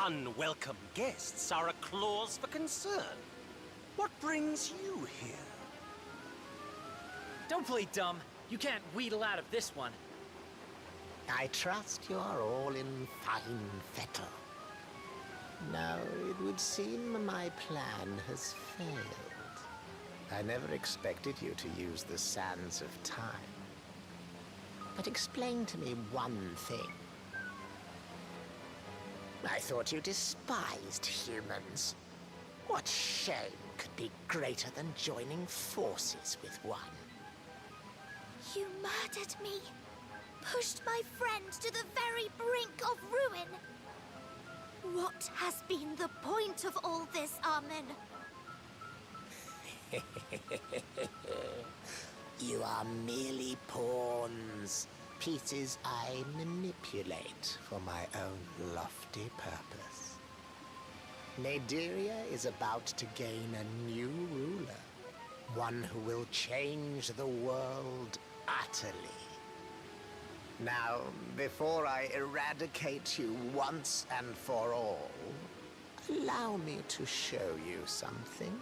Unwelcome guests are a clause for concern. What brings you here? Don't play dumb. You can't wheedle out of this one. I trust you are all in fine fettle. Now, it would seem my plan has failed. I never expected you to use the sands of time. But explain to me one thing. I thought you despised humans. What shame could be greater than joining forces with one? You murdered me. Pushed my friend to the very brink of ruin. What has been the point of all this, Armin? You are merely pawns. Pieces I manipulate for my own lofty purpose. Naderia is about to gain a new ruler. One who will change the world utterly. Now, before I eradicate you once and for all, allow me to show you something.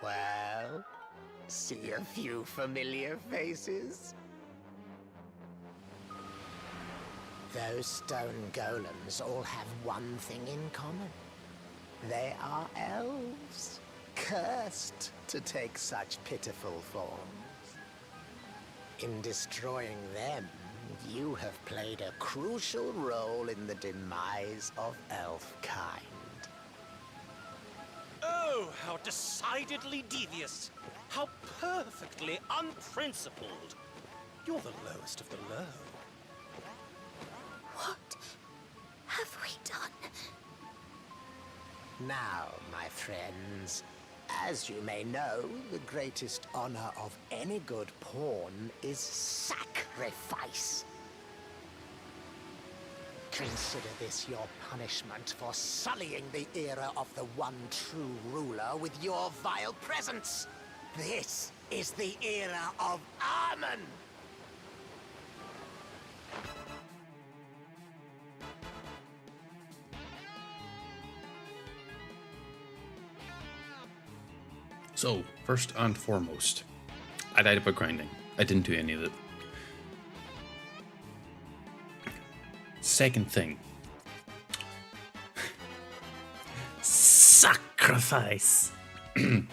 Well, see a few familiar faces? Those stone golems all have one thing in common. They are elves, cursed to take such pitiful forms. In destroying them, you have played a crucial role in the demise of elf kind. Oh, how decidedly devious! How perfectly unprincipled! You're the lowest of the low. What have we done? Now, my friends, as you may know, the greatest honor of any good pawn is sacrifice. Consider this your punishment for sullying the era of the one true ruler with your vile presence. This is the era of Armin! So, first and foremost, I died by grinding. I didn't do any of it. Second thing. Sacrifice! Don't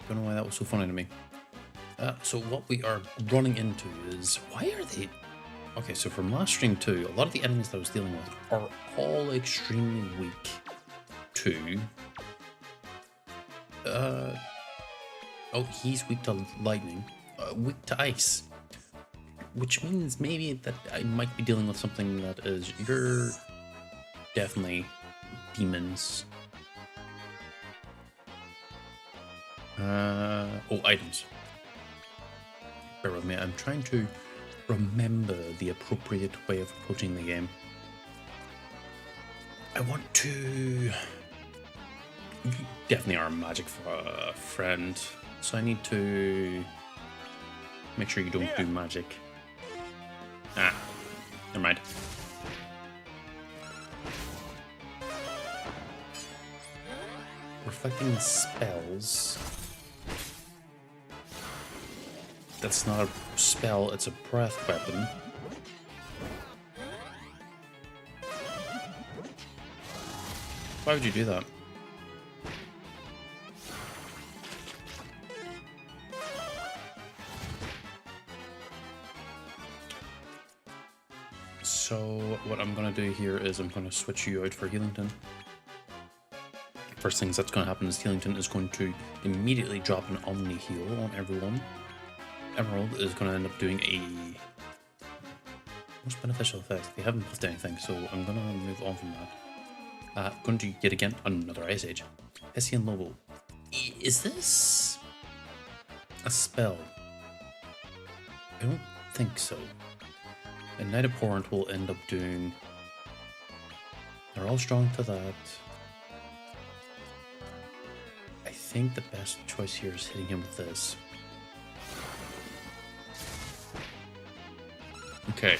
know why that was so funny to me. So what we are running into is... Why are they... Okay, so from last stream too, a lot of the enemies that I was dealing with are all extremely weak to... Oh, he's weak to lightning. Weak to ice. Which means maybe that I might be dealing with something that is... You're definitely demons. Oh, items. Bear with me, I'm trying to remember the appropriate way of approaching the game. I want to... You definitely are a magic friend, so I need to make sure you don't do magic. Ah, never mind. Reflecting spells. That's not a spell, it's a breath weapon. Why would you do that? So what I'm going to do here is I'm going to switch you out for Healington. First things that's going to happen is Healington is going to immediately drop an Omni Heal on everyone. Emerald is going to end up doing a most beneficial effect. They haven't buffed anything, so I'm going to move on from that. Going to yet again another Ice Age. Hessian Lobo. Is this a spell? I don't think so. A Knight Abhorrent will end up doing... They're all strong to that. I think the best choice here is hitting him with this. Okay.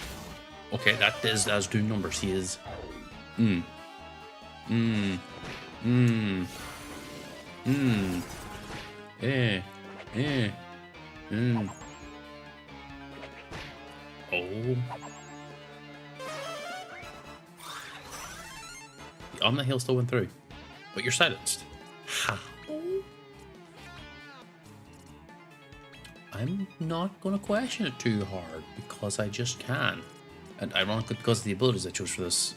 Okay, that does do numbers. He is... Oh. On the hill still went through. But you're silenced. How? I'm not going to question it too hard because I just can. And ironically, because of the abilities I chose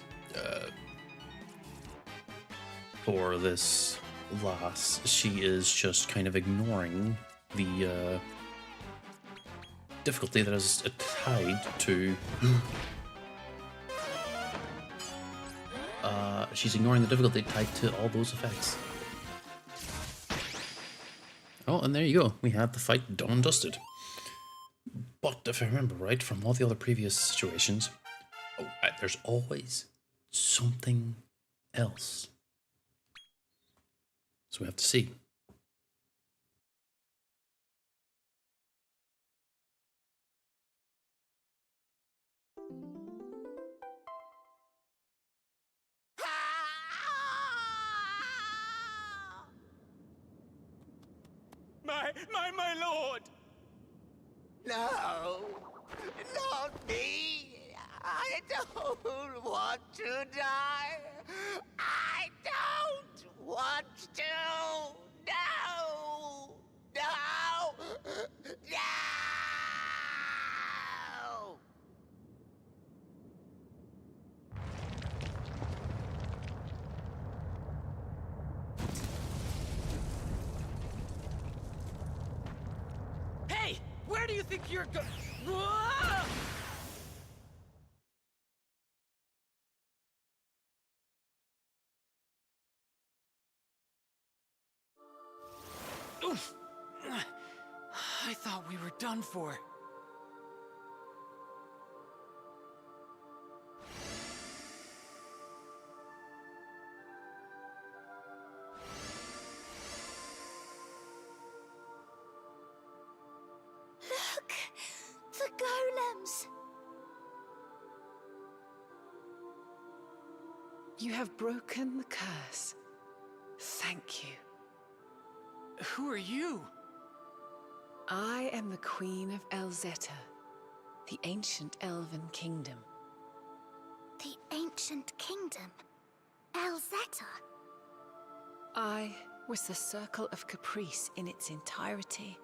for this lass, she is just kind of ignoring the difficulty that is tied to... she's ignoring the difficulty tied to all those effects. Oh, and there you go. We have the fight done and dusted. But if I remember right from all the other previous situations, there's always something else. So we have to see. My lord! No, not me. I don't want to die. I don't want to. No, no, no. Hey! Where do you think you're go- Oof! I thought we were done for. Look! The golems! You have broken the curse. Thank you. Who are you? I am the Queen of Elzeta, the ancient elven kingdom. The ancient kingdom? Elzeta? I was the Circle of Caprice in its entirety,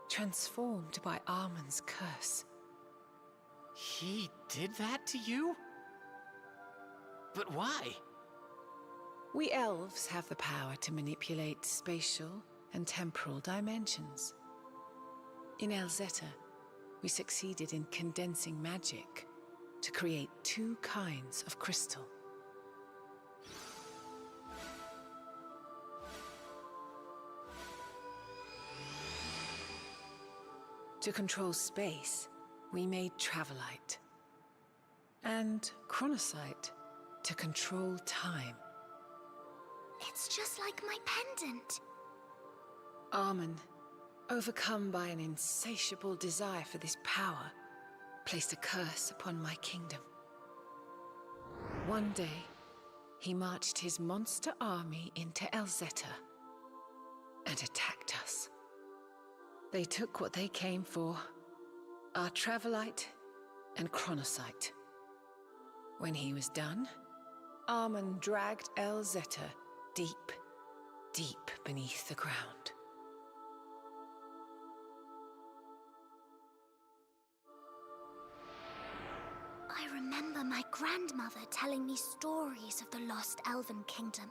transformed by Armen's curse. He did that to you? But why? We elves have the power to manipulate spatial and temporal dimensions. In Elzeta, we succeeded in condensing magic to create two kinds of crystal. To control space, we made Travelite. And Chronocyte to control time. It's just like my pendant. Armen, overcome by an insatiable desire for this power, placed a curse upon my kingdom. One day, he marched his monster army into Elzeta and attacked us. They took what they came for, our Travelite and Chronocyte. When he was done, Armen dragged Elzeta deep, deep beneath the ground. I remember my grandmother telling me stories of the lost elven kingdom.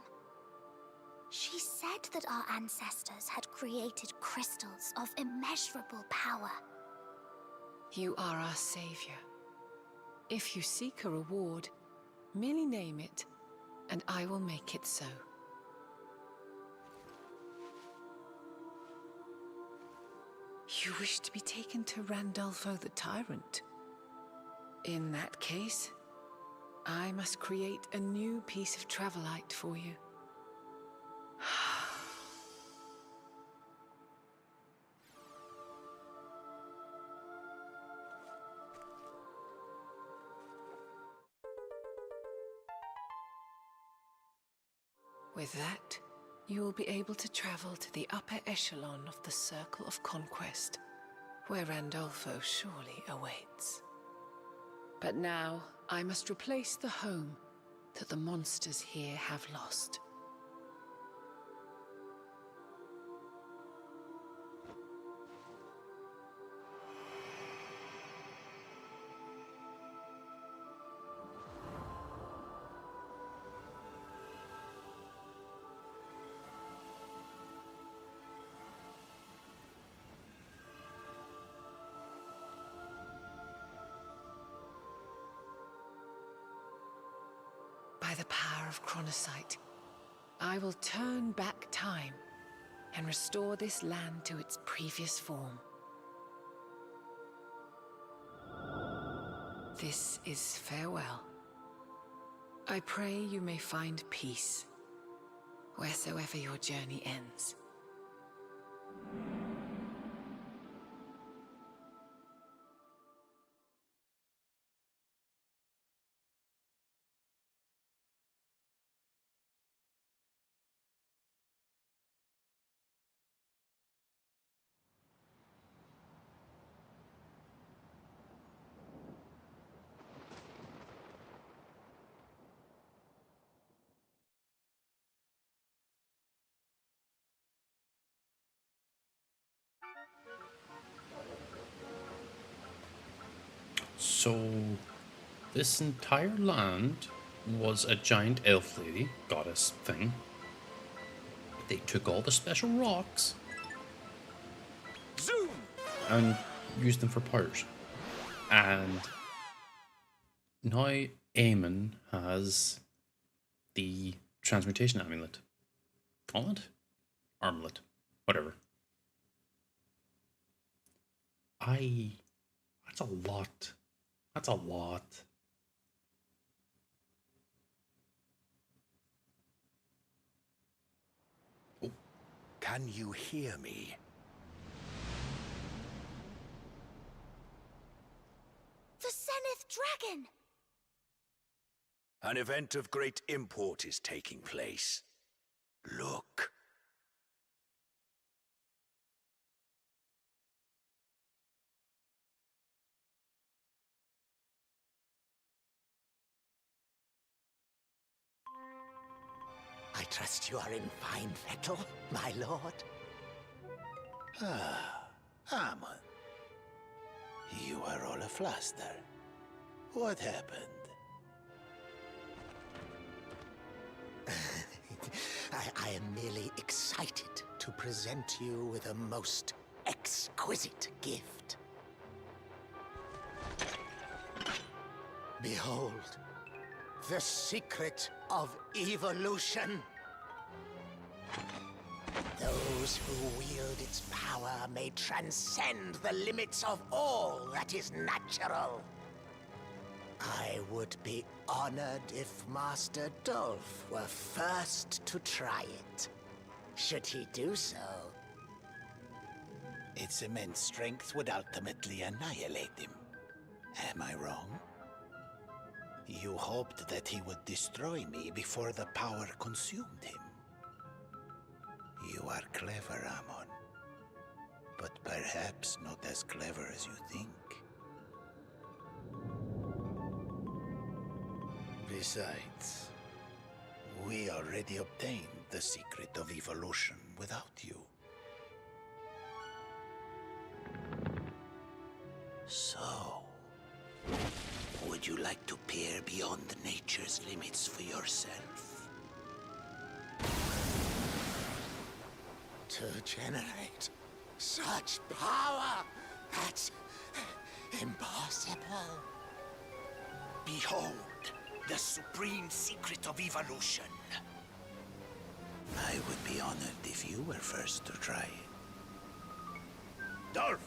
She said that our ancestors had created crystals of immeasurable power. You are our savior. If you seek a reward, merely name it, and I will make it so. You wish to be taken to Randolfo the Tyrant? In that case, I must create a new piece of Travelite for you. With that, you will be able to travel to the upper echelon of the Circle of Conquest, where Randolfo surely awaits. But now, I must replace the home that the monsters here have lost. By the power of Chronocyte, I will turn back time and restore this land to its previous form. This is farewell. I pray you may find peace wheresoever your journey ends. So, this entire land was a giant elf lady, goddess thing. They took all the special rocks Zoom! and used them for powers. And now Eamon has the transmutation amulet. Amulet? Armlet. Whatever. That's a lot. That's a lot. Can you hear me? The Zenith Dragon! An event of great import is taking place. Look. I trust you are in fine fettle, my lord. Amon. You are all afluster. What happened? I am merely excited to present you with a most exquisite gift. Behold, the secret of evolution. Those who wield its power may transcend the limits of all that is natural. I would be honored if Master Dolph were first to try it. Should he do so? Its immense strength would ultimately annihilate him. Am I wrong? You hoped that he would destroy me before the power consumed him. You are clever, Amon. But perhaps not as clever as you think. Besides, we already obtained the secret of evolution without you. So, would you like to peer beyond nature's limits for yourself? To generate such power, that's impossible. Behold, the supreme secret of evolution. I would be honored if you were first to try it. Dolph!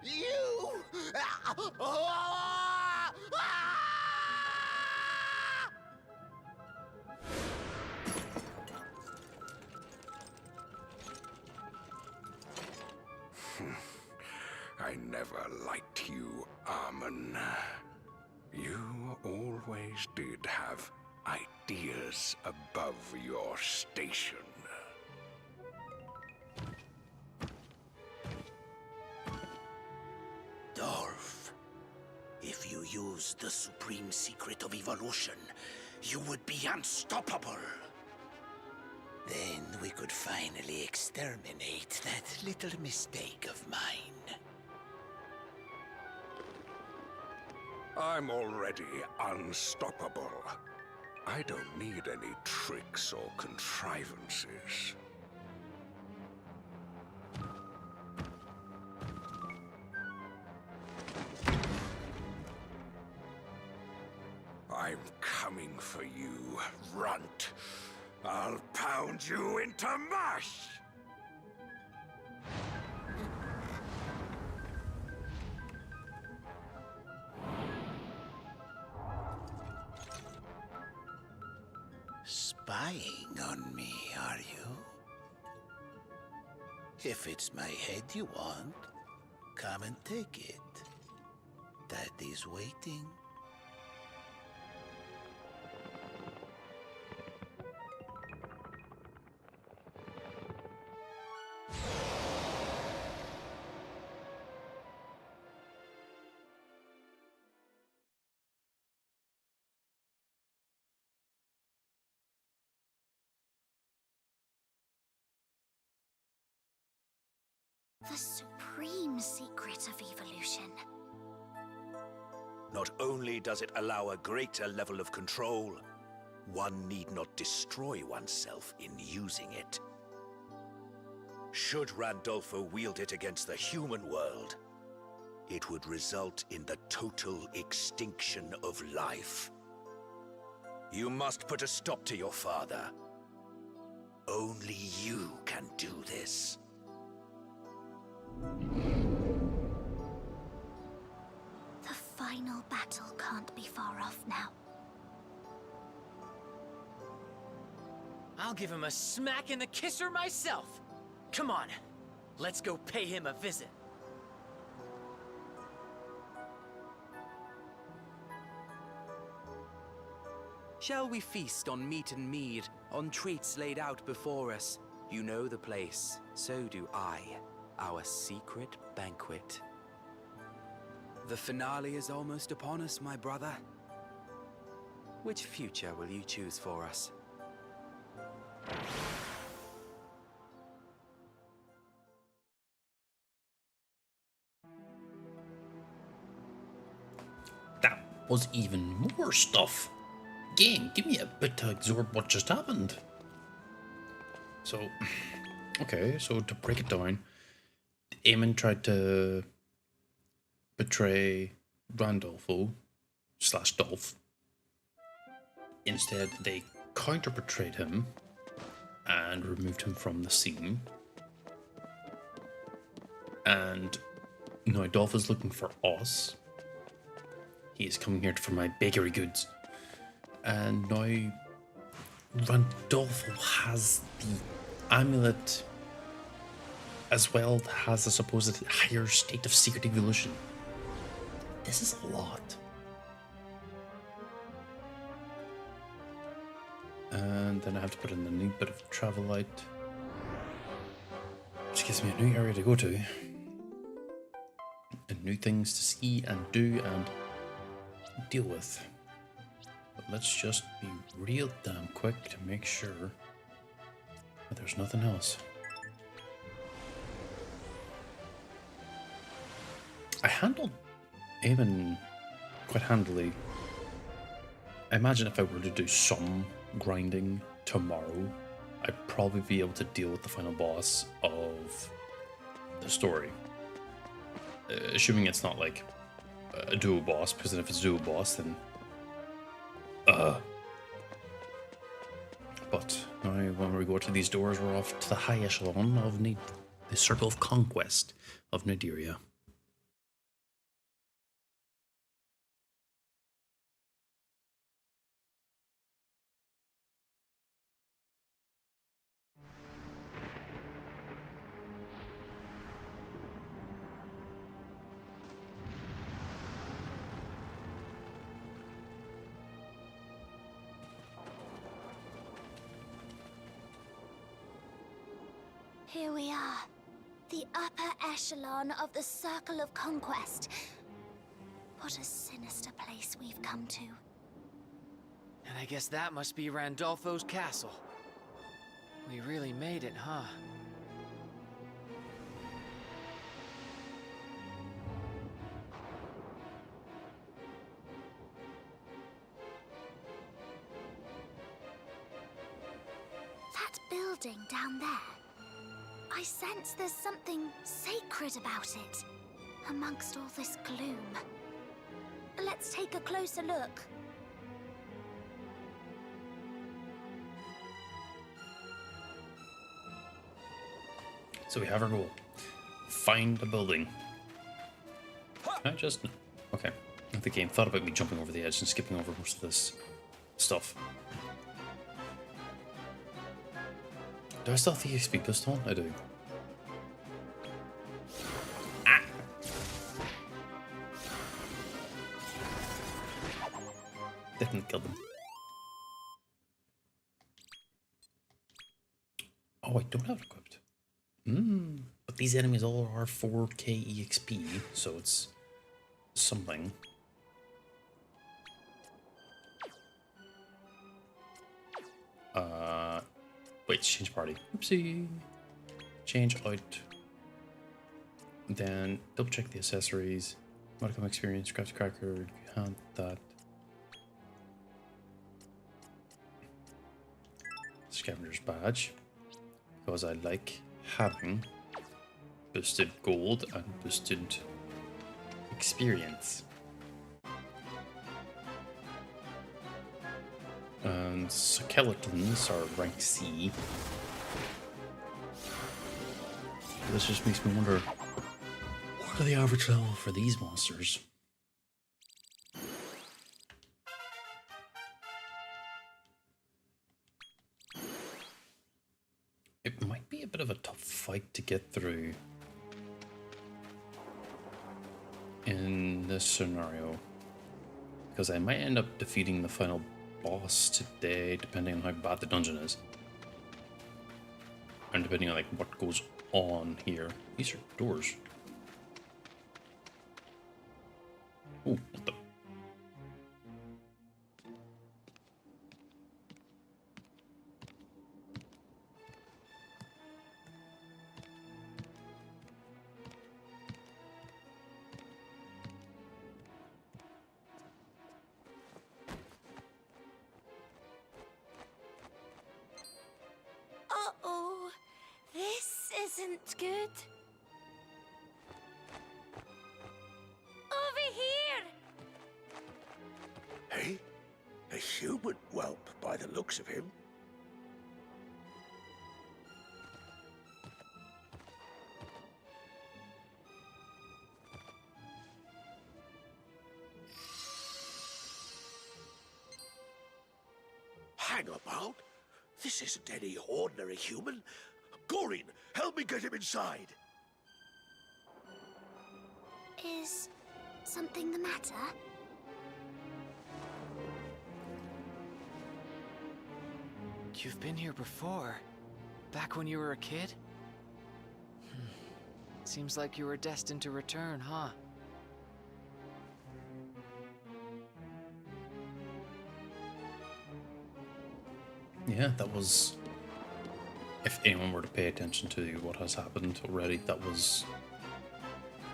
You! I never liked you, Armin. You always did have ideas above your station. Dolph, if you used the supreme secret of evolution, you would be unstoppable. Then we could finally exterminate that little mistake of mine. I'm already unstoppable. I don't need any tricks or contrivances. I'm coming for you, runt. I'll pound you into mush! Spying on me, are you? If it's my head you want, come and take it. Daddy's waiting. The supreme secret of evolution. Not only does it allow a greater level of control, one need not destroy oneself in using it. Should Randolpho wield it against the human world, it would result in the total extinction of life. You must put a stop to your father. Only you can do this. The final battle can't be far off now. I'll give him a smack and a kisser myself. Come on, let's go pay him a visit. Shall we feast on meat and mead, on treats laid out before us? You know the place, so do I. Our secret banquet. The finale is almost upon us, my brother. Which future will you choose for us? That was even more stuff. Game, give me a bit to absorb what just happened. So, okay, so to break it down, Eamon tried to betray Randolpho / Dolph. Instead, they counter-betrayed him and removed him from the scene. And now Dolph is looking for us. He is coming here for my bakery goods. And now Randolpho has the amulet as well as a supposed higher state of secret evolution. This is a lot. And then I have to put in a new bit of travel light, which gives me a new area to go to, and new things to see and do and deal with. But let's just be real damn quick to make sure that there's nothing else. I handled Eamon quite handily. I imagine if I were to do some grinding tomorrow, I'd probably be able to deal with the final boss of the story. Assuming it's not like a duo boss, because then if it's a duo boss, then but now when we go to these doors, we're off to the high echelon of the Circle of Conquest of Naderia. Here we are. The upper echelon of the Circle of Conquest. What a sinister place we've come to. And I guess that must be Randolfo's castle. We really made it, huh? That building down there. I sense there's something sacred about it, amongst all this gloom. Let's take a closer look. So we have our goal. Find the building. I just... Okay. The game thought about me jumping over the edge and skipping over most of this stuff. Do I still have the EXP pistol? I do. Ah! Definitely killed them. Oh, I don't have it equipped. But these enemies all are 4k EXP, so it's something. Wait, change party. Oopsie. Change out. Then double check the accessories. Modicum experience, craft cracker, you had that. Scavenger's badge. Because I like having boosted gold and boosted experience. And skeletons are rank C. This just makes me wonder, what are the average level for these monsters? It might be a bit of a tough fight to get through in this scenario, because I might end up defeating the final boss today, depending on how bad the dungeon is, and depending on like what goes on here. These are doors. Oh, what the? Uh-oh. This isn't good. Over here! Hey? A human whelp by the looks of him. Hang about. This isn't any ordinary human. Gorin, help me get him inside. Is something the matter? You've been here before. Back when you were a kid? Seems like you were destined to return, huh? Yeah, that was... If anyone were to pay attention to what has happened already, that was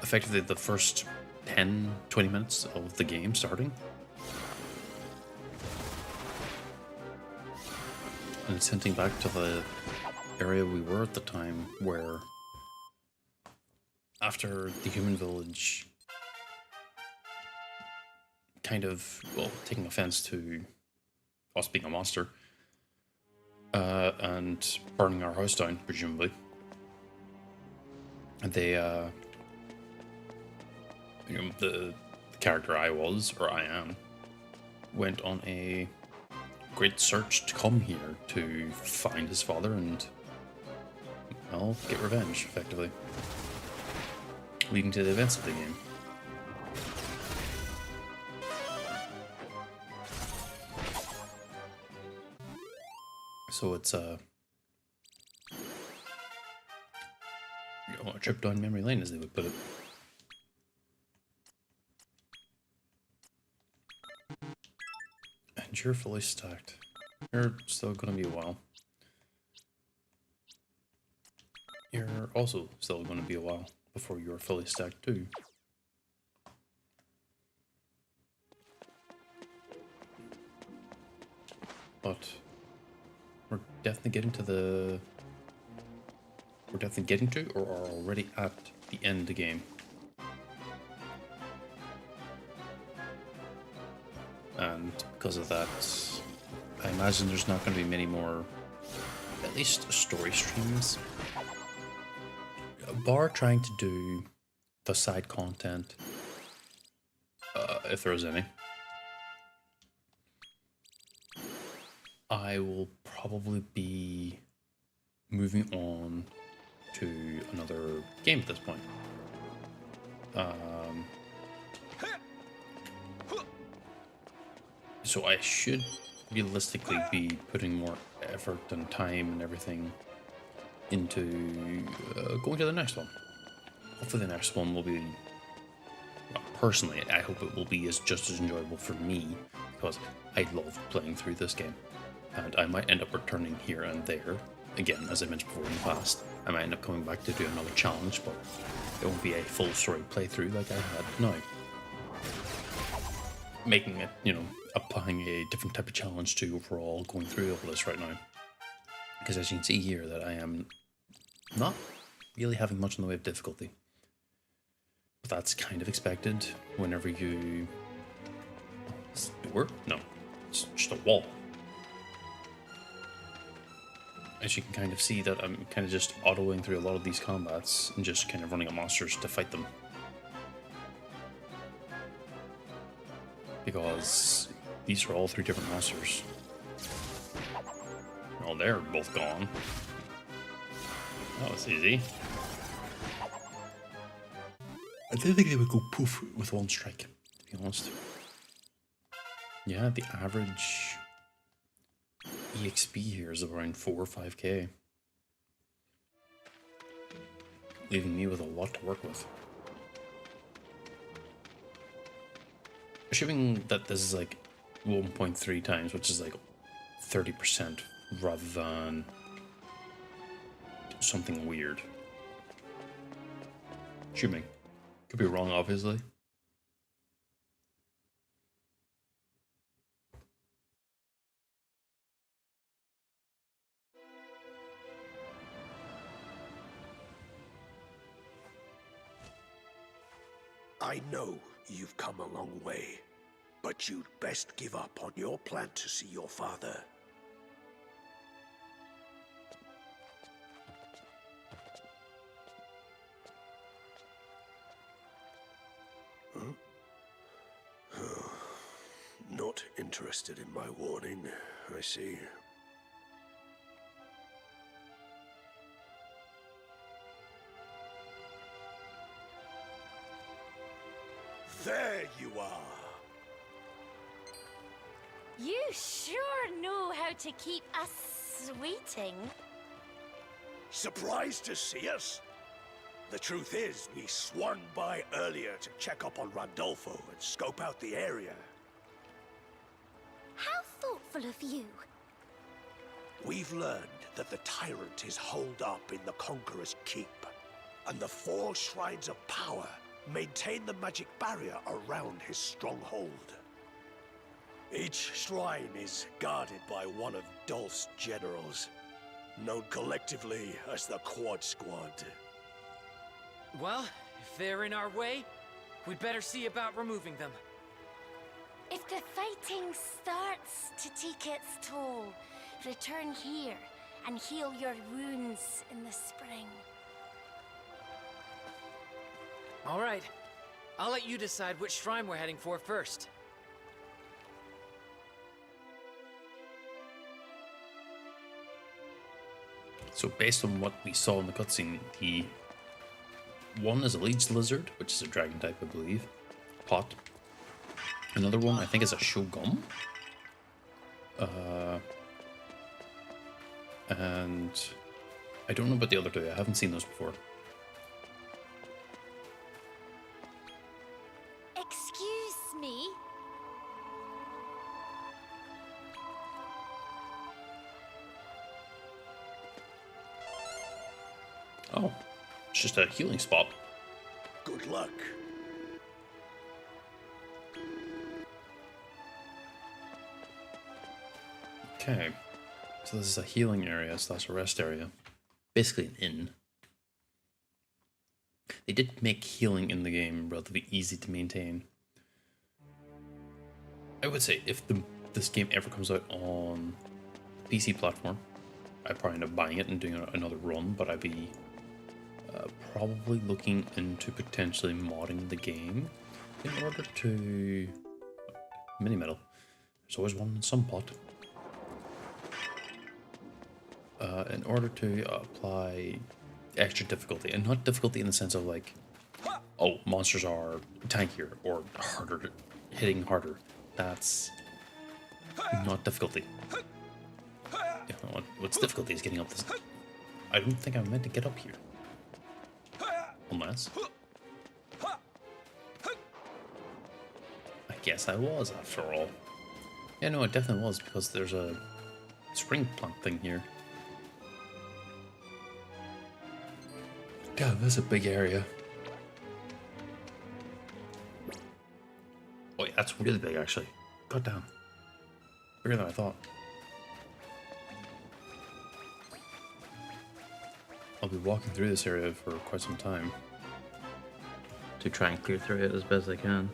effectively the first 10, 20 minutes of the game starting. And it's hinting back to the area we were at the time, where after the human village kind of, well, taking offense to us being a monster, and burning our house down, presumably. And they, you know, the character I was, or I am, went on a great search to come here to find his father and, well, get revenge, effectively. Leading to the events of the game. So it's a trip down memory lane, as they would put it. And you're fully stacked. You're still going to be a while. You're also still going to be a while before you're fully stacked too. But we're definitely getting to the... We're definitely getting to, or are already at, the end of the game. And because of that, I imagine there's not going to be many more, at least story streams. Bar trying to do the side content, if there's any. I will probably be moving on to another game at this point. So I should realistically be putting more effort and time and everything into going to the next one. Hopefully the next one will be, well, personally, I hope it will be just as enjoyable for me, because I love playing through this game. And I might end up returning here and there. Again, as I mentioned before in the past, I might end up coming back to do another challenge, but it won't be a full story playthrough like I had now. Making it, you know, applying a different type of challenge to overall going through all this right now. Because as you can see here, that I am not really having much in the way of difficulty. But that's kind of expected whenever you... Is it a word? No, it's just a wall. As you can kind of see that I'm kind of just autoing through a lot of these combats and just kind of running at monsters to fight them. Because these are all three different monsters. Oh, they're both gone. That was easy. I didn't think they would go poof with one strike, to be honest. Yeah, the average EXP here is around 4 or 5k. Leaving me with a lot to work with. Assuming that this is like 1.3 times, which is like 30% rather than something weird. Assuming. Could be wrong, obviously. I know you've come a long way, but you'd best give up on your plan to see your father. Huh? Not interested in my warning, I see. There you are! You sure know how to keep us waiting. Surprised to see us? The truth is, we swung by earlier to check up on Randolfo and scope out the area. How thoughtful of you. We've learned that the tyrant is holed up in the Conqueror's Keep, and the 4 shrines of power maintain the magic barrier around his stronghold. Each shrine is guarded by one of Dolph's generals, known collectively as the Quad Squad. Well, if they're in our way, we'd better see about removing them. If the fighting starts to take its toll, return here and heal your wounds in the spring. All right. I'll let you decide which shrine we're heading for first. So based on what we saw in the cutscene, the one is a Leech Lizard, which is a dragon type, I believe. Pot. Another one, I think, is a Shogun. And I don't know about the other two. I haven't seen those before. Oh, it's just a healing spot. Good luck. Okay, so this is a healing area slash a rest area. Basically an inn. They did make healing in the game relatively easy to maintain. I would say if this game ever comes out on PC platform, I'd probably end up buying it and doing another run, but I'd be probably looking into potentially modding the game in order to... Mini medal. There's always one in some pot. In order to apply extra difficulty, and not difficulty in the sense of like, oh, monsters are tankier or harder, hitting harder. That's not difficulty. You know, what's difficulty is getting up this. I don't think I'm meant to get up here. Unless. I guess I was after all. Yeah, no, it definitely was because there's a spring plant thing here. God, that's a big area. Oh yeah, that's really big actually. God damn. Bigger than I thought. I'll be walking through this area for quite some time. To try and clear through it as best I can.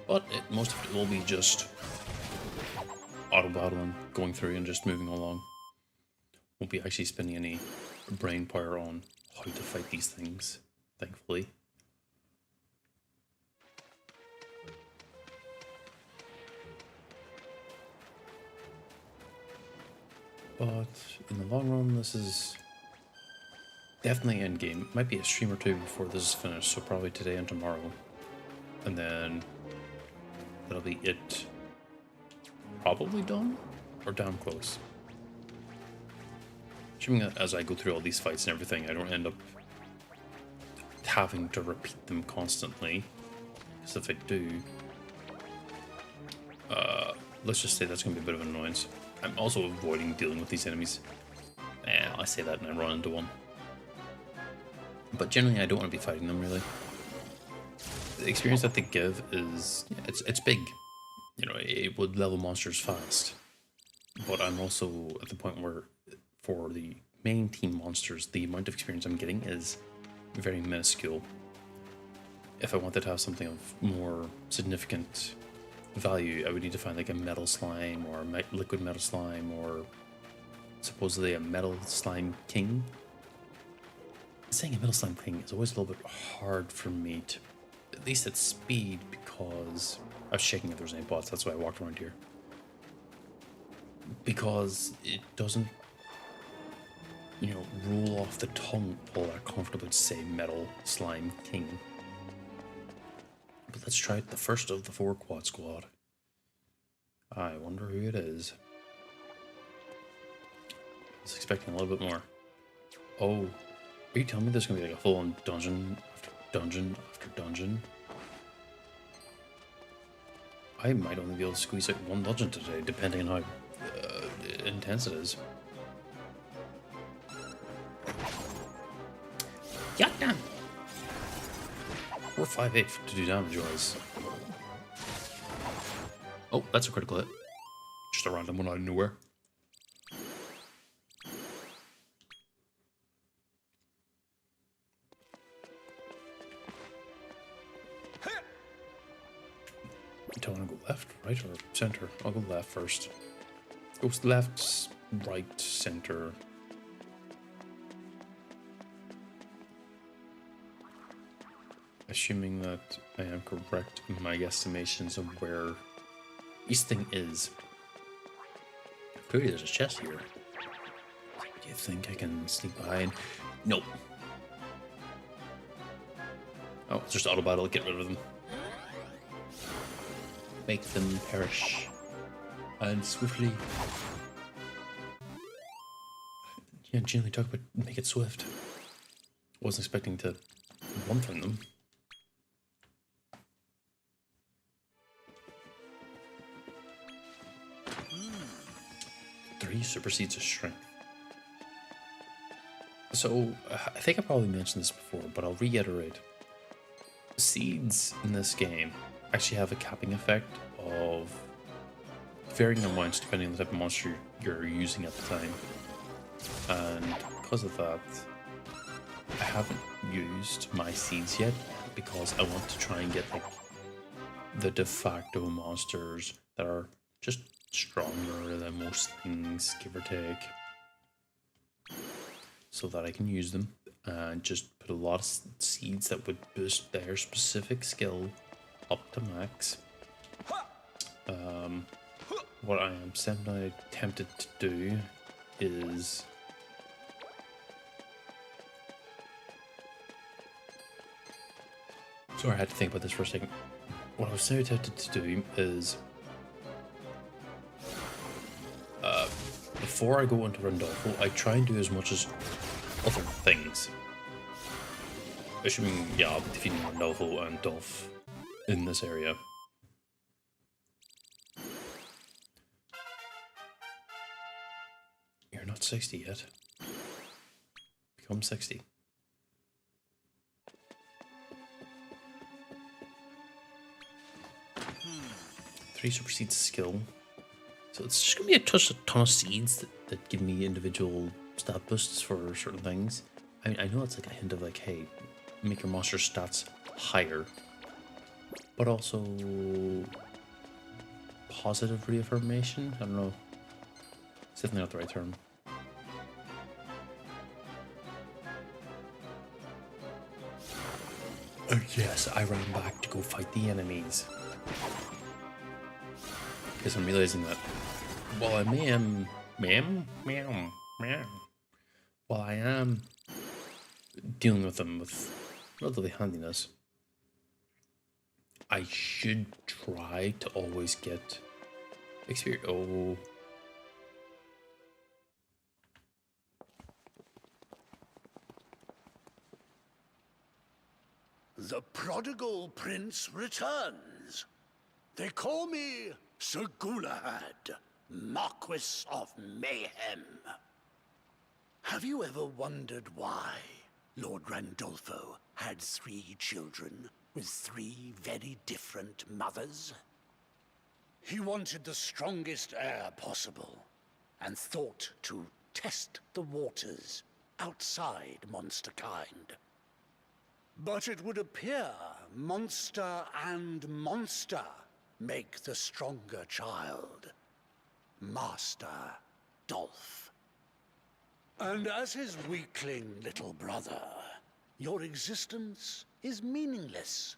But most of it will be just auto-battling, going through and just moving along. Won't be actually spending any brain power on how to fight these things, thankfully. But in the long run, this is definitely endgame. Might be a stream or two before this is finished, so probably today and tomorrow. And then that'll be it. Probably done? Or damn close. Assuming that as I go through all these fights and everything, I don't end up having to repeat them constantly. Because if I do, let's just say that's going to be a bit of an annoyance. I'm also avoiding dealing with these enemies. I say that and I run into one. But generally I don't want to be fighting them really. The experience that they give is, yeah, it's big. You know, it would level monsters fast. But I'm also at the point where for the main team monsters, the amount of experience I'm getting is very minuscule. If I wanted to have something of more significant value, I would need to find like a metal slime or a liquid metal slime or supposedly a metal slime king. Saying a metal slime king is always a little bit hard for me to, at least at speed, because I was checking if there was any bots, that's why I walked around here. Because it doesn't, you know, roll off the tongue all that comfortably to say metal slime king. But let's try it, the first of the 4 quad squad. I wonder who it is. I was expecting a little bit more. Oh, are you telling me there's gonna be like a full-on dungeon after dungeon after dungeon? I might only be able to squeeze out 1 dungeon today, depending on how intense it is. Goddamn! 458 to do damage wise. Oh, that's a critical hit. Just a random one out of nowhere. Do I want to go left, right, or center? I'll go left first. Goes left, right, center. Assuming that I am correct in my estimations of where each thing is. Clearly there's a chest here. Do you think I can sneak behind? Nope. Oh, it's just auto battle, get rid of them. Make them perish. And swiftly. Yeah, generally talk about make it swift. Wasn't expecting to run from them. 3 supersedes of strength. So, I think I probably mentioned this before, but I'll reiterate. Seeds in this game actually have a capping effect of varying amounts depending on the type of monster you're using at the time. And because of that, I haven't used my seeds yet because I want to try and get like the de facto monsters that are just stronger than most things, give or take, so that I can use them and just put a lot of seeds that would boost their specific skill up to max. What I am tempted to do is sorry, I had to think about this for a second. What I was so tempted to do is before I go into Randolfo, I try and do as much as other things. Assuming, yeah, I'll be defeating Randolfo and Dolph in this area. You're not 60 yet. Become 60. Three supersedes skill. So it's just going to be a ton of seeds that give me individual stat boosts for certain things. I mean, I know it's like a hint of like, hey, make your monster stats higher. But also positive reaffirmation? I don't know. It's definitely not the right term. Yes, I ran back to go fight the enemies. Because I'm realizing that while I while I am dealing with them with relatively handiness, I should try to always get experience. Oh. The prodigal prince returns. They call me Sir Galahad, Marquis of Mayhem. Have you ever wondered why Lord Randolfo had 3 children with 3 very different mothers? He wanted the strongest heir possible and thought to test the waters outside monsterkind. But it would appear monster and monster make the stronger child, Master Dolph. And as his weakling little brother, your existence is meaningless.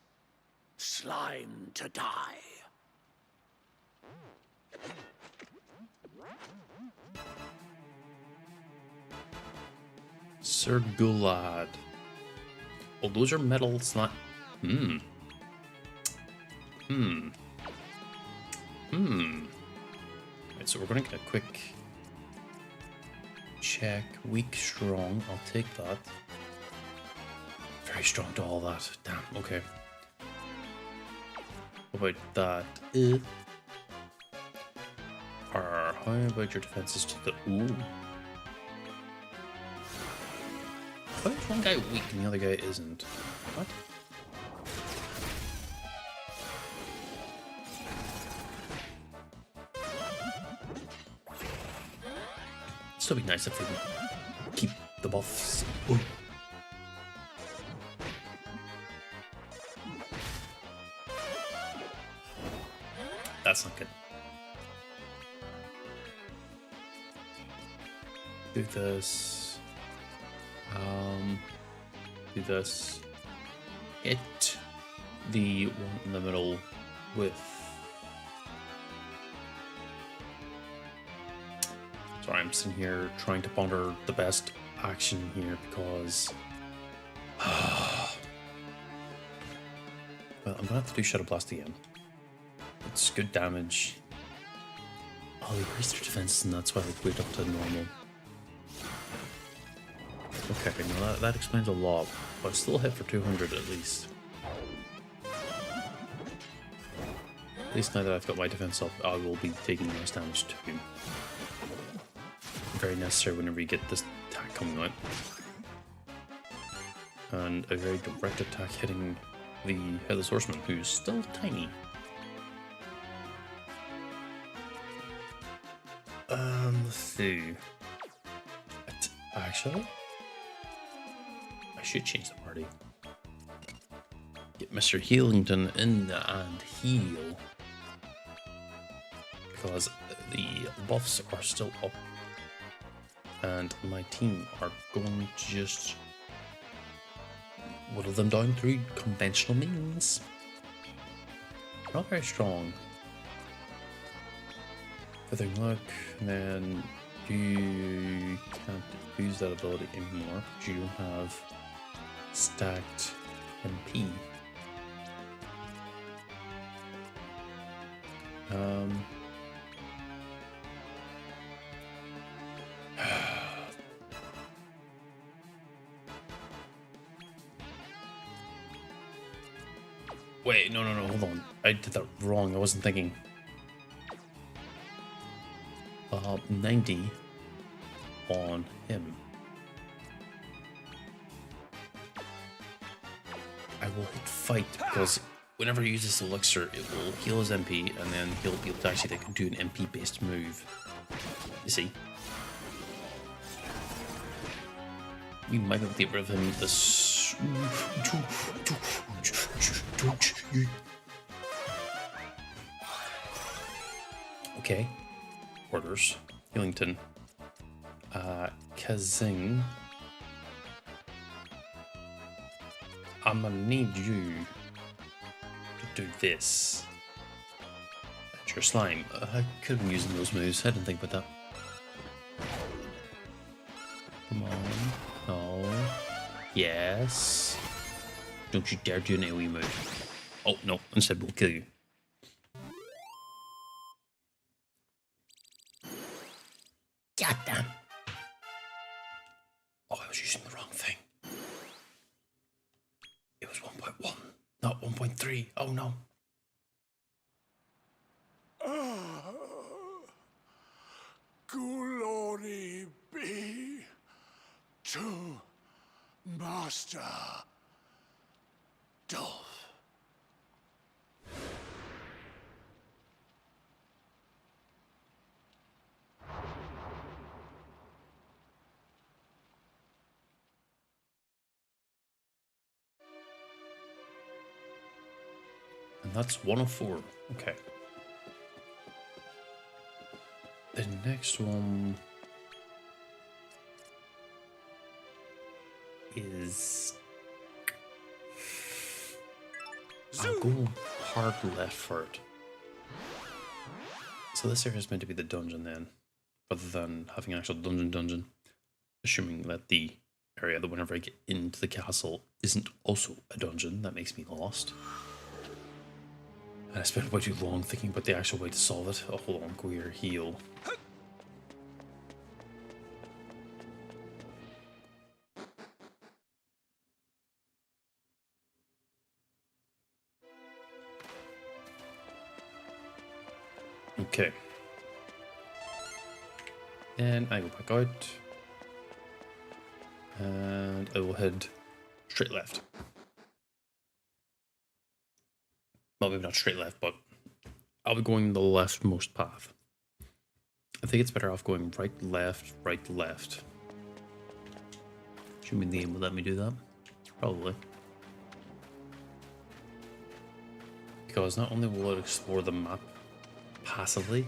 Slime to die. Sir Galahad. Oh, those are metal slime. Right, so we're gonna get a quick check. Weak, strong. I'll take that. Very strong to all that. Damn. Okay. What about that? How about your defenses to the? Ooh. Why is one guy weak and the other guy isn't? What? It'd still be nice if they could keep the buffs. Ooh. That's not good. Do this. Do this. Hit the one in the middle with. Sorry, I'm sitting here trying to ponder the best action here because. Well, I'm gonna have to do Shadow Blast again. It's good damage. Oh, they increased their defense, and that's why they put it up to normal. Okay, now that explains a lot, but I still hit for 200 at least. At least now that I've got my defense up, I will be taking less damage too. very necessary whenever you get this attack coming out. And a very direct attack hitting the Headless Horseman, who's still tiny. Let's see. Actually, I should change the party. Get Mr. Healington in and heal. Because the buffs are still up. And my team are going to just whittle them down through conventional means. Not very strong. Feathering Look, and then you can't use that ability anymore because you don't have stacked MP. Wait, no, hold on. I did that wrong. I wasn't thinking. 90 on him. I will hit fight because whenever he uses elixir, it will heal his MP and then he'll be able to actually do an MP based move. You see? We might be able to get rid of him this. Okay. Orders. Healington. Kazing. I'm gonna need you to do this. At your slime. I could have been using those moves. I didn't think about that. Come on. No. Yes. Don't you dare do an AoE move. Oh, no. Instead, we'll kill you. God damn. Oh, I was using the wrong thing. It was 1.1, not 1.3. Oh, no. Glory be to Master Dolph. And that's 104. Okay. The next one is... I'll go hard left for it. So this area is meant to be the dungeon then, rather than having an actual dungeon. Assuming that the area that whenever I get into the castle isn't also a dungeon, that makes me lost. And I spent way too long thinking about the actual way to solve it. Oh, hold on, go here, heal. Okay. Then I go back out. And I will head straight left. Well, maybe not straight left, but I'll be going the leftmost path. I think it's better off going right, left, right, left. Assuming the game will let me do that. Probably. Because not only will it explore the map passively,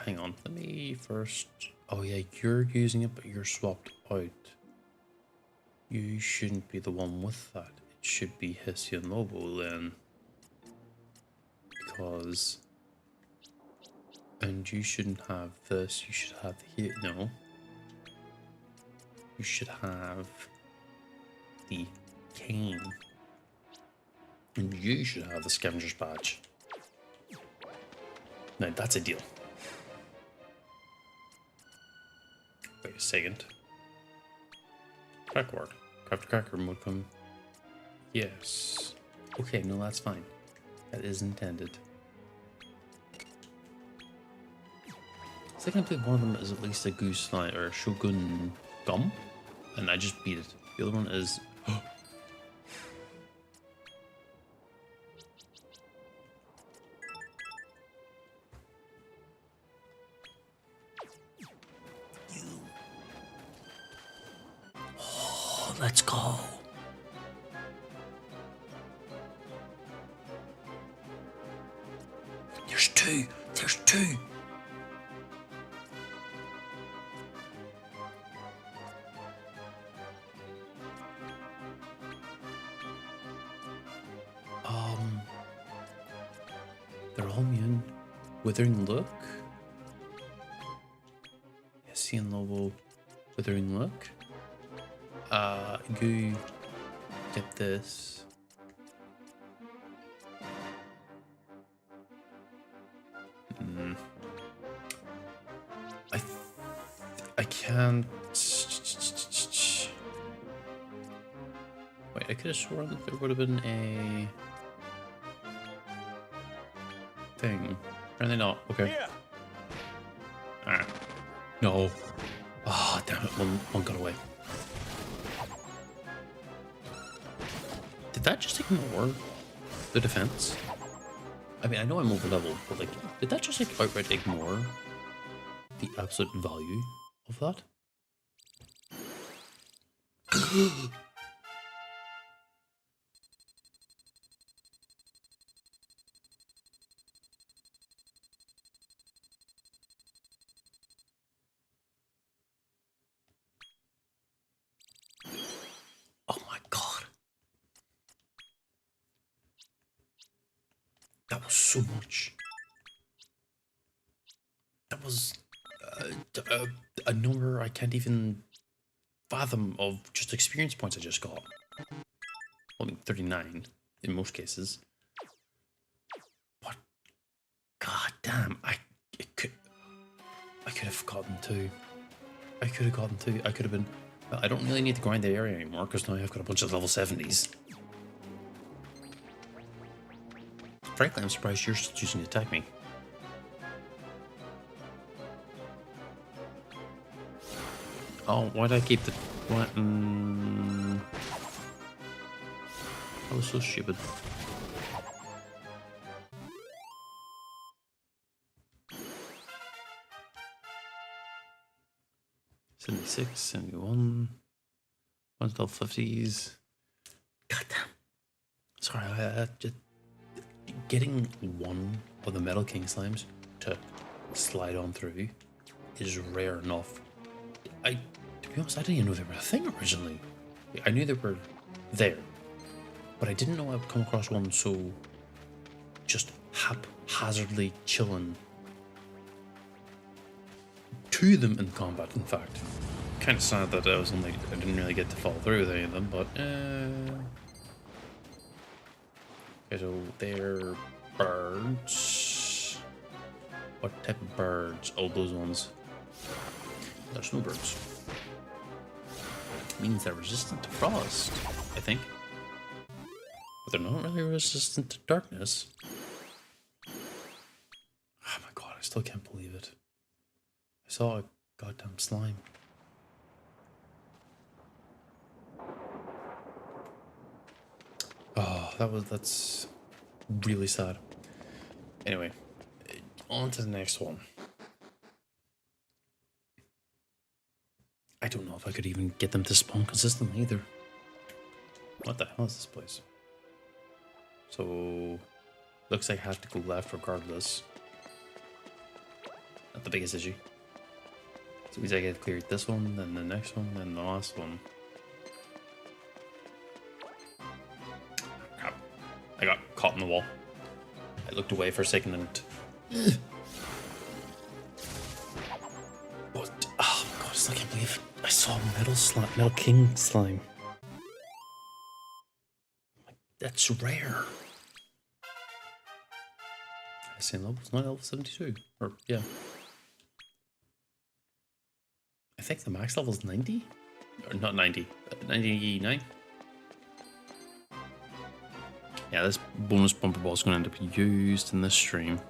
hang on, let me first... Oh yeah, you're using it, but you're swapped out. You shouldn't be the one with that. It should be Hessian Lobo then. Because... And you shouldn't have this, you should have the here, no. You should have the cane. And you should have the scavenger's badge. Now that's a deal. Wait a second. Crack word. Craft a cracker mode come. Yes. Okay, no, that's fine. That is intended. I can't believe one of them is at least a goose like, or a shogun gum, and I just beat it. The other one is. Oh, let's go. There's two. There's two. They're all immune. Withering Look. Hessian Lobo. Withering Look. Go get this. I can't. Wait, I could have sworn that there would have been a thing. Apparently not. Okay. Ah. No. Ah, damn it. One got away. Did that just ignore the defense? I mean, I know I'm over leveled, but like, did that just like outright ignore the absolute value of that? Oh my god. That was so much. That was a number I can't even fathom of just experience points I just got. Well, I mean, 39 in most cases. What? God damn! I could have gotten two. I could have gotten two. I could have been. Well, I don't really need to grind the area anymore because now I've got a bunch of level 70s. Frankly, I'm surprised you're still choosing to attack me. Oh, why did I keep the... What? That was so stupid. $76, $71, 150s. Goddamn. Sorry, I just... Getting one of the Metal King slimes to slide on through is rare enough. To be honest, I didn't even know they were a thing originally. I knew they were there, but I didn't know I would come across one so just haphazardly chilling. To them in combat, in fact. Kind of sad that I didn't really get to follow through with any of them, but okay, so they're birds. What type of birds? Oh, those ones. They're snowbirds. Means they're resistant to frost, I think. But they're not really resistant to darkness. Oh my god, I still can't believe it. I saw a goddamn slime. Oh, that's really sad. Anyway, on to the next one. I don't know if I could even get them to spawn consistently either. What the hell is this place? So, looks like I have to go left regardless. Not the biggest issue. So means I get cleared this one, then the next one, then the last one. Crap. I got caught in the wall. I looked away for a second and... What? Oh my god, I still can't believe I saw Metal King slime. That's rare. I say level, it's not level 72. Or, yeah. I think the max level is 90? Or not 90, 99? Yeah, this bonus bumper ball is going to end up used in this stream.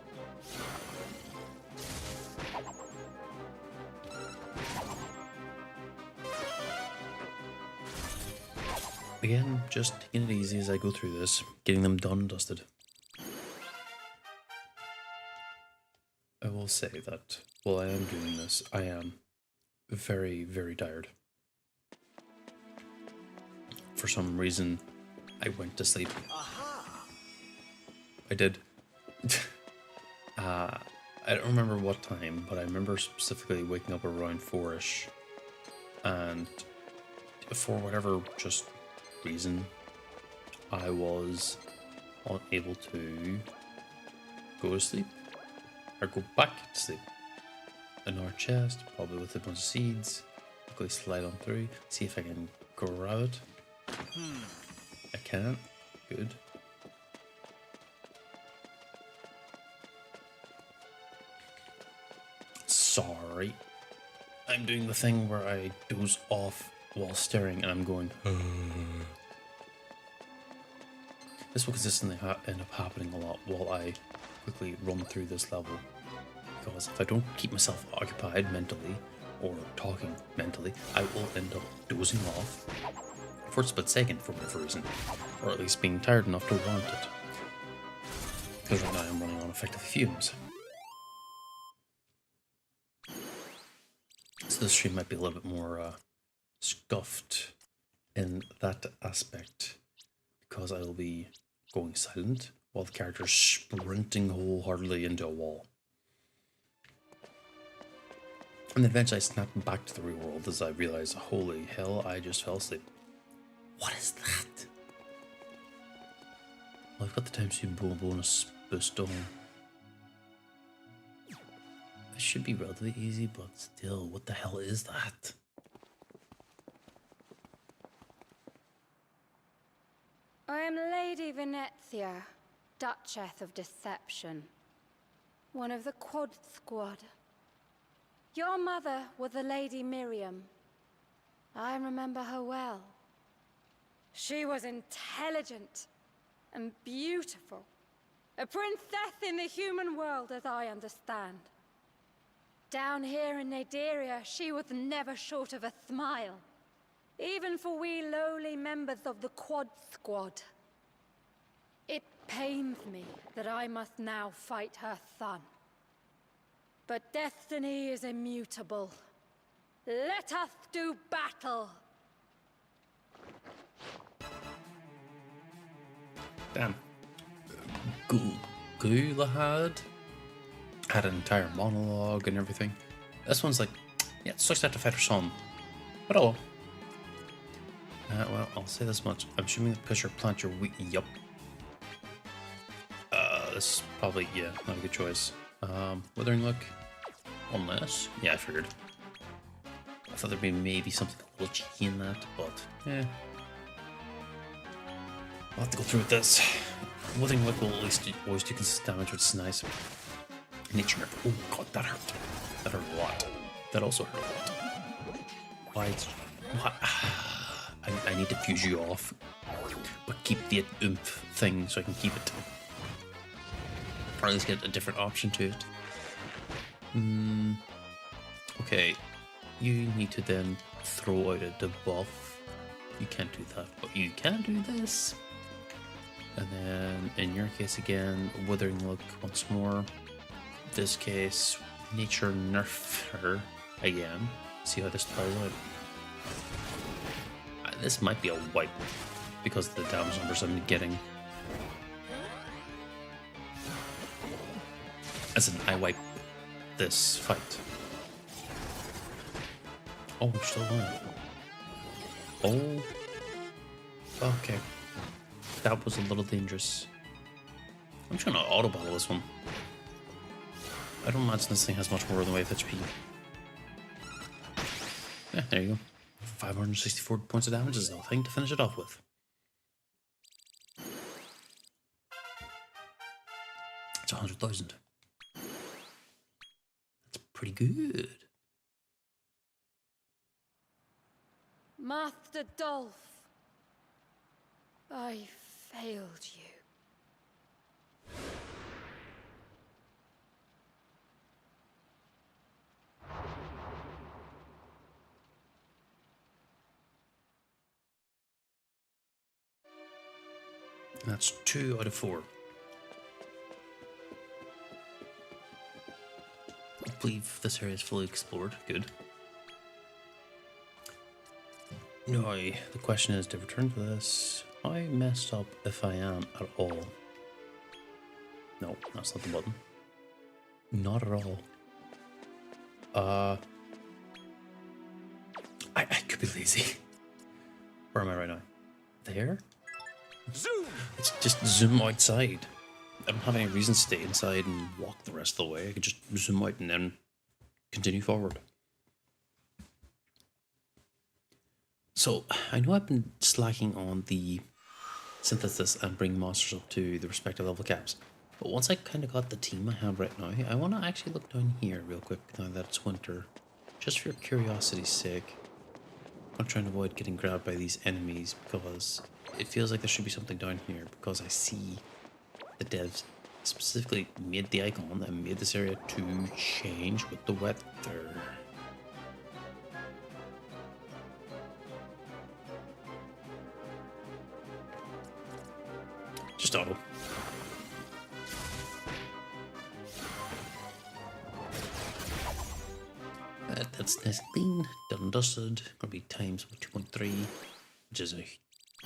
Again, just taking it easy as I go through this, getting them done and dusted. I will say that while I am doing this, I am very, very tired. For some reason, I went to sleep. I did. I don't remember what time, but I remember specifically waking up around 4ish, and for whatever just reason, I was unable to go to sleep or go back to sleep. In our chest, probably with a bunch of seeds. Quickly slide on through, see if I can grab it. I can't. Good. Sorry. I'm doing the thing where I doze off while staring and I'm going, This will consistently end up happening a lot while I quickly run through this level. Because if I don't keep myself occupied mentally or talking mentally, I will end up dozing off for a split second for whatever reason. Or at least being tired enough to want it. Because right now I'm running on effective fumes. So this stream might be a little bit more scuffed in that aspect. Because I will be going silent while the character is sprinting wholeheartedly into a wall. And then eventually I snap back to the real world as I realize, holy hell, I just fell asleep. What is that? Well, I've got the times 2 bonus boost on. This should be relatively easy, but still, what the hell is that? I am Lady Venezia, Duchess of Deception, one of the Quad Squad. Your mother was the Lady Miriam. I remember her well. She was intelligent and beautiful. A princess in the human world, as I understand. Down here in Naderia, she was never short of a smile. Even for we lowly members of the Quad Squad. It pains me that I must now fight her son. But destiny is immutable. Let us do battle! Damn. Gulahad had an entire monologue and everything. This one's like, yeah, it sucks to have to fight her son. But oh well. Well, I'll say this much. I'm assuming the pusher plant your weak. Yup. This is probably, yeah, not a good choice. Withering Look. Unless. Yeah, I figured. I thought there'd be maybe something a little cheeky in that, but yeah. I'll have to go through with this. Withering Look will at least always do consistent damage, which is nice. Nature Nerf. Oh god, that hurt. That hurt a lot. That also hurt a lot. Why? What? I need to fuse you off, but keep the oomph thing so I can keep it. Or at least get a different option to it. Okay, you need to then throw out a debuff. You can't do that, but you can do this. And then in your case again, Withering Look once more. This case, Nature Nerf her again. See how this plays out. This might be a wipe because of the damage numbers I'm getting. As in, I wipe this fight. Oh, we're still going. Oh. Okay. That was a little dangerous. I'm trying to auto battle this one. I don't imagine this thing has much more in the way of HP. Yeah, there you go. 564 points of damage is the thing to finish it off with. It's 100,000. That's pretty good. Master Dolph, I failed you. That's 2 out of 4. I believe this area is fully explored. Good. Now, the question is to return to this. How messed up if I am at all? No, that's not the button. Not at all. I could be lazy. Where am I right now? There? Zoom! It's just zoom outside. I don't have any reason to stay inside and walk the rest of the way. I could just zoom out and then continue forward. So, I know I've been slacking on the synthesis and bring monsters up to the respective level caps. But once I kind of got the team I have right now, I want to actually look down here real quick now that it's winter. Just for curiosity's sake. I'm trying to avoid getting grabbed by these enemies because it feels like there should be something down here because I see the devs specifically made the icon and made this area to change with the weather. Just auto. That's nice and clean, done and dusted. Gonna be times 2.3, which is a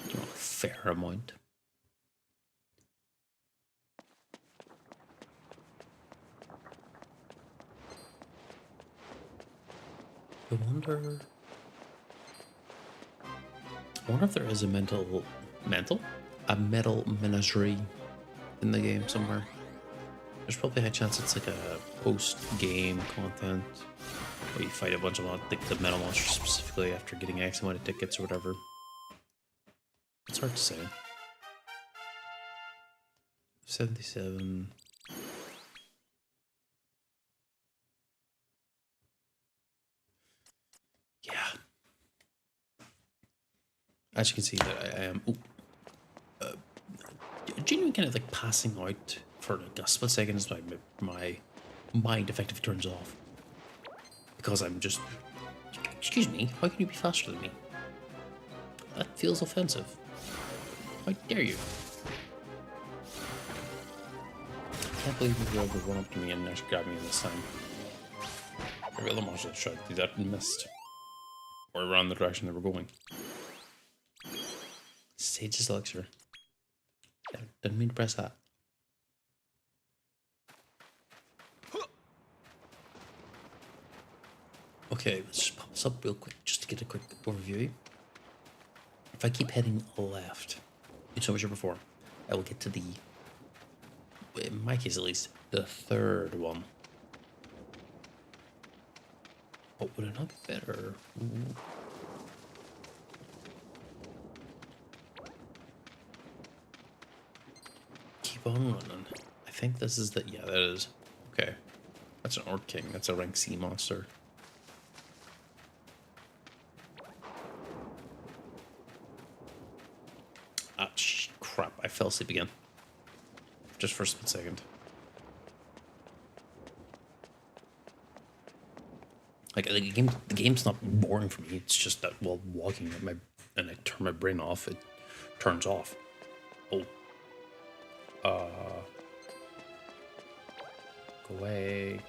fair amount. I wonder if there is a metal menagerie in the game somewhere. There's probably a chance it's like a post-game content where you fight a bunch of the metal monsters specifically after getting X amount of tickets or whatever. It's hard to say. 77. Yeah. As you can see, that I am genuinely kind of like passing out for like a split second as my mind effectively turns off. Because I'm just, excuse me, how can you be faster than me? That feels offensive. How dare you? I can't believe you were able to run up to me and actually grab me this time. Every other monster tried to do that and missed. Or around the direction they were going. Sage's Elixir. Didn't mean to press that. Okay, let's just pop this up real quick just to get a quick overview. If I keep heading left, it's over here before, I will get to the, in my case at least, the third one. But would it not be better? Ooh. Keep on running. I think this is the, yeah, that is. Okay. That's an Orc King. That's a rank C monster. Ah, crap. I fell asleep again. Just for a split second. Like the game's not boring for me. It's just that while walking and I turn my brain off, it turns off. Oh. Go away,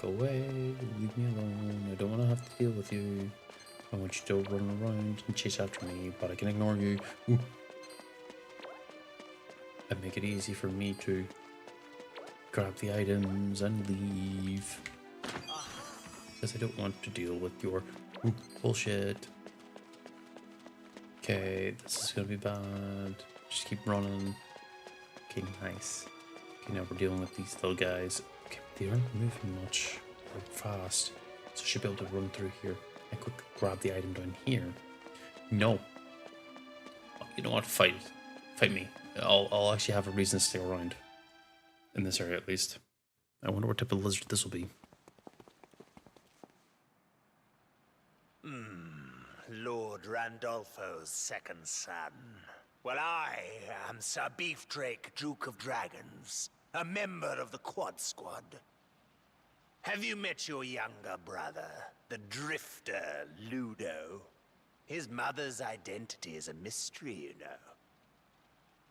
leave me alone. I don't want to have to deal with you. I want you to run around and chase after me, but I can ignore you. Ooh. And make it easy for me to grab the items and leave. Because I don't want to deal with your bullshit. Okay, this is gonna be bad. Just keep running. Okay, nice. Okay, now we're dealing with these little guys. Okay, they aren't moving much or fast, so I should be able to run through here. I quickly grab the item down here. No. You don't want to fight me. I'll actually have a reason to stay around. In this area, at least. I wonder what type of lizard this will be. Lord Randolfo's second son. Well, I am Sir Beef Drake, Duke of Dragons, a member of the Quad Squad. Have you met your younger brother, the drifter, Ludo? His mother's identity is a mystery, you know.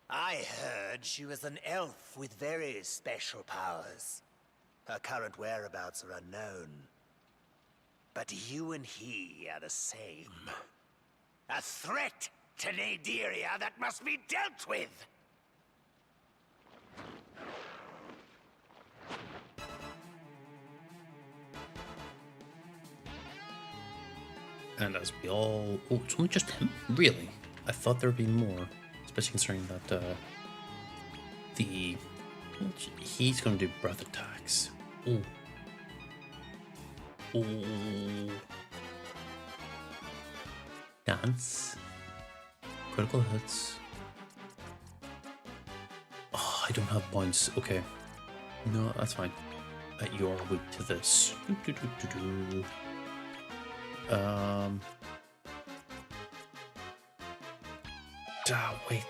I heard she was an elf with very special powers. Her current whereabouts are unknown. But you and he are the same. A threat to Naderia that must be dealt with! And as we all... Oh, it's only just him? Really? I thought there'd be more. Especially considering that, he's gonna do breath attacks. Oh. Oh. Dance. Critical hits. Oh, I don't have points. Okay. No, that's fine. You are weak to this. Wait.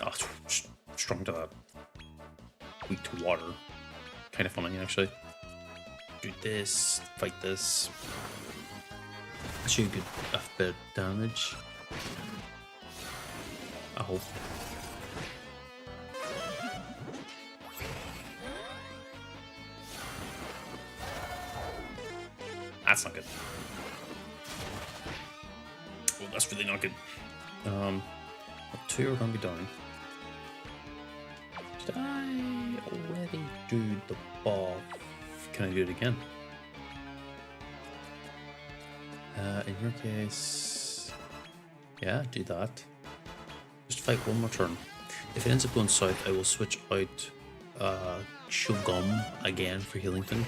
Oh, strong to that. Weak to water. Kind of funny, actually. Do this, fight this. Actually, you get a bit of damage. I hope. That's not good. Oh, that's really not good. Two are gonna be down. Did I already do the buff? Can I do it again? In your case, yeah, do that. Just fight one more turn. If it ends up going south, I will switch out Shogum again for Healington.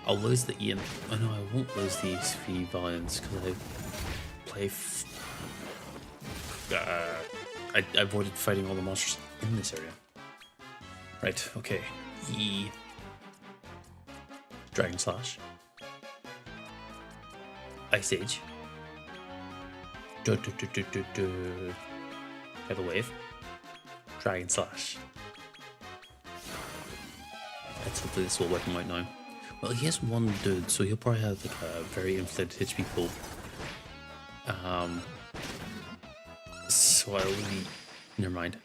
I'll lose the EM. Oh no, I won't lose the XP Valiance because I play. I avoided fighting all the monsters in this area. Right, okay. Dragon Slash. Ice Age. Tidal Wave. Dragon Slash. Let's hopefully this will work him out now. Well, he has one dude, so he'll probably have like a very inflated HP pool. So I'll really... Never mind.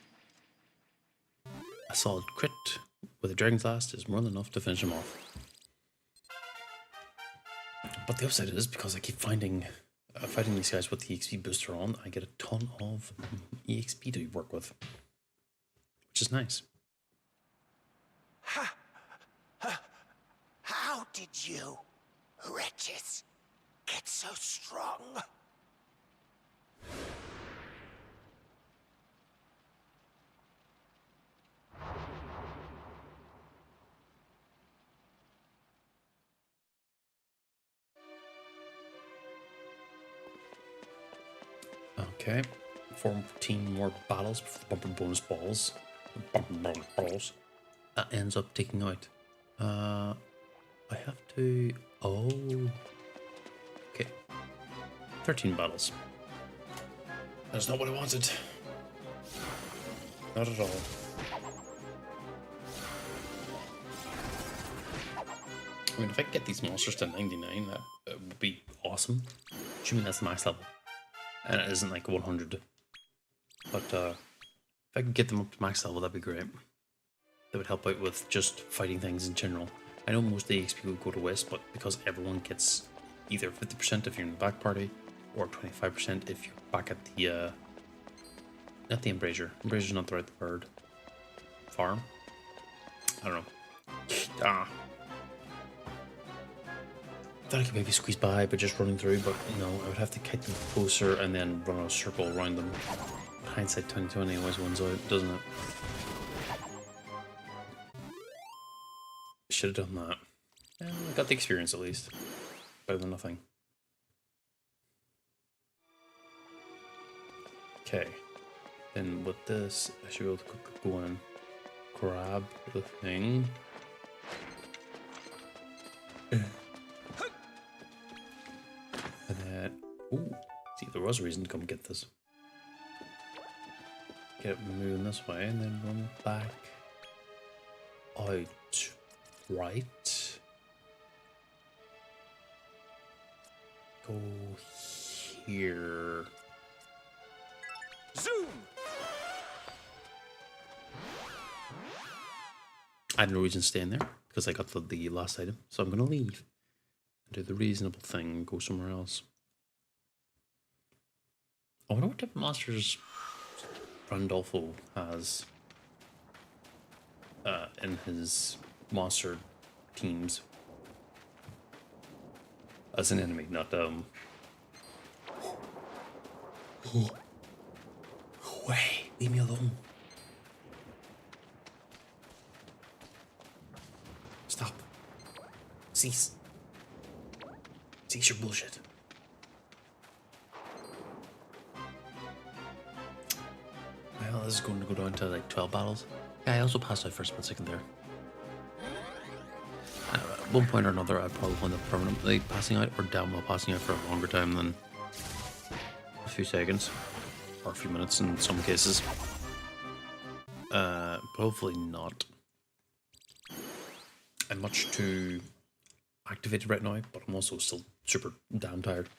A solid crit with a Dragon Blast is more than enough to finish him off. But the upside is, because I keep fighting these guys with the EXP booster on, I get a ton of EXP to work with. Which is nice. How did you, wretches, get so strong? Okay, 14 more battles before the bumper bonus balls. That ends up taking out. I have to... Oh. Okay. 13 battles. That's not what I wanted. Not at all. I mean, if I could get these monsters to 99, that would be awesome. Assuming that's the max level. And it isn't like 100. But if I could get them up to max level, that'd be great. That would help out with just fighting things in general. I know most of the XP would go to waste, but because everyone gets either 50% if you're in the back party, or 25% if you're back at the, not the Embrasure. Embrasure's not the right word. Farm? I don't know. Thought I could maybe squeeze by by just running through, but no, I would have to kite them closer and then run a circle around them. Hindsight 2020 always wins out, doesn't it? Should have done that. I got the experience at least. Better than nothing. Okay. Then with this, I should be able to go and grab the thing. And then... Ooh. See, there was a reason to come get this. Get it moving this way and then run back out. Right. Go here. I had no reason staying there because I got the last item. So I'm going to leave and do the reasonable thing and go somewhere else. I wonder what type of monsters Randolfo has in his monster teams. As an enemy, not Go away, leave me alone. Stop. Cease. Cease your bullshit. Well, this is going to go down to like 12 battles. Yeah, I also passed out for a split second there. At one point or another, I'd probably end up permanently passing out or damn well passing out for a longer time than a few seconds or a few minutes in some cases. But hopefully not. I'm much too activated right now, but I'm also still super damn tired.